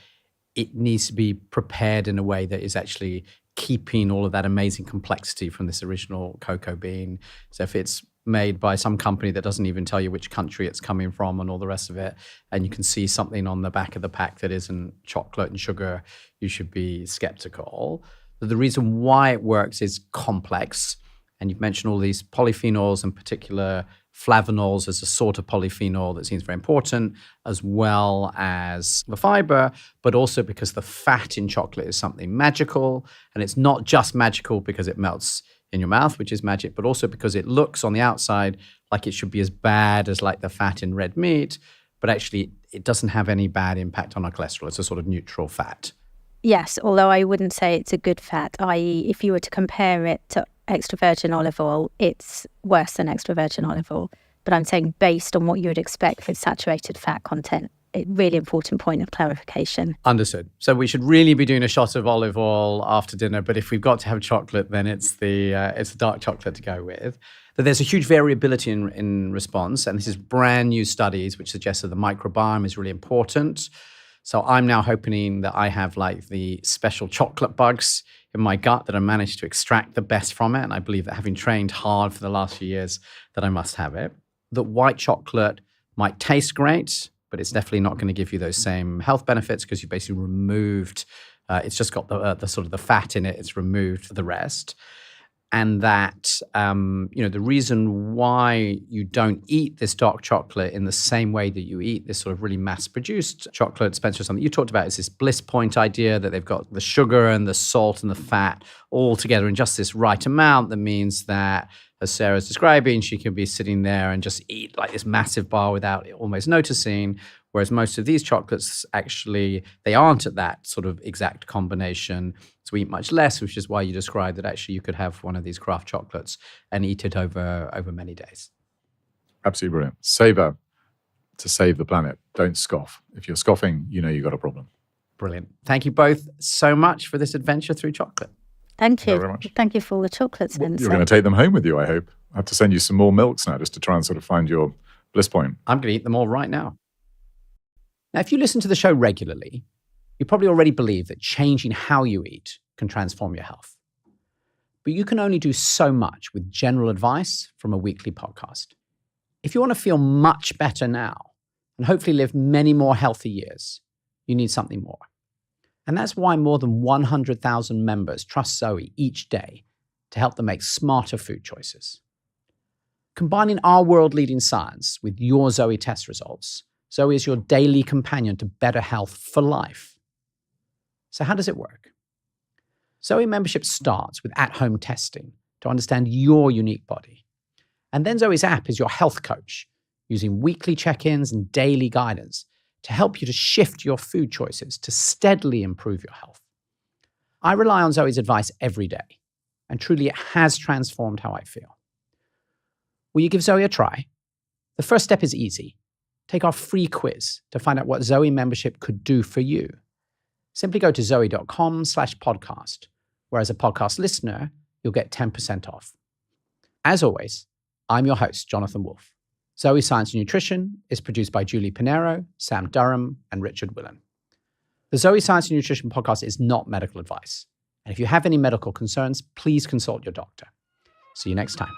It needs to be prepared in a way that is actually keeping all of that amazing complexity from this original cocoa bean. So if it's made by some company that doesn't even tell you which country it's coming from and all the rest of it, and you can see something on the back of the pack that isn't chocolate and sugar, you should be skeptical. But the reason why it works is complex. And you've mentioned all these polyphenols, in particular flavonols as a sort of polyphenol that seems very important, as well as the fiber, but also because the fat in chocolate is something magical. And it's not just magical because it melts in your mouth, which is magic, but also because it looks on the outside like it should be as bad as like the fat in red meat, but actually it doesn't have any bad impact on our cholesterol. It's a sort of neutral fat. Yes, although I wouldn't say it's a good fat, i.e. if you were to compare it to extra virgin olive oil, it's worse than extra virgin olive oil. But I'm saying based on what you would expect for saturated fat content, a really important point of clarification. Understood. So we should really be doing a shot of olive oil after dinner, but if we've got to have chocolate, then it's the dark chocolate to go with. But there's a huge variability in response, and this is brand new studies which suggest that the microbiome is really important. So I'm now hoping that I have like the special chocolate bugs in my gut that I managed to extract the best from it, and I believe that having trained hard for the last few years that I must have it. That white chocolate might taste great, but it's definitely not going to give you those same health benefits because you basically removed, it's just got the sort of the fat in it, it's removed the rest. And that, the reason why you don't eat this dark chocolate in the same way that you eat this sort of really mass-produced chocolate, Spencer, something you talked about is this bliss point idea that they've got the sugar and the salt and the fat all together in just this right amount. That means that, as Sarah's describing, she can be sitting there and just eat like this massive bar without almost noticing, whereas most of these chocolates, actually, they aren't at that sort of exact combination. So we eat much less, which is why you described that actually you could have one of these craft chocolates and eat it over many days. Absolutely brilliant. Savor to save the planet. Don't scoff. If you're scoffing, you know you've got a problem. Brilliant. Thank you both so much for this adventure through chocolate. Thank you. Very much. Thank you for all the chocolates, Spencer. You're going to take them home with you, I hope. I have to send you some more milks now just to try and sort of find your bliss point. I'm going to eat them all right now. Now, if you listen to the show regularly, you probably already believe that changing how you eat can transform your health. But you can only do so much with general advice from a weekly podcast. If you want to feel much better now and hopefully live many more healthy years, you need something more. And that's why more than 100,000 members trust Zoe each day to help them make smarter food choices. Combining our world-leading science with your Zoe test results, Zoe is your daily companion to better health for life. So how does it work? Zoe membership starts with at-home testing to understand your unique body. And then Zoe's app is your health coach, using weekly check-ins and daily guidance to help you to shift your food choices to steadily improve your health. I rely on Zoe's advice every day, and truly it has transformed how I feel. Will you give Zoe a try? The first step is easy. Take our free quiz to find out what Zoe membership could do for you. Simply go to zoe.com/podcast, where as a podcast listener, you'll get 10% off. As always, I'm your host, Jonathan Wolfe. Zoe Science and Nutrition is produced by Julie Pinero, Sam Durham, and Richard Willen. The Zoe Science and Nutrition podcast is not medical advice. And if you have any medical concerns, please consult your doctor. See you next time.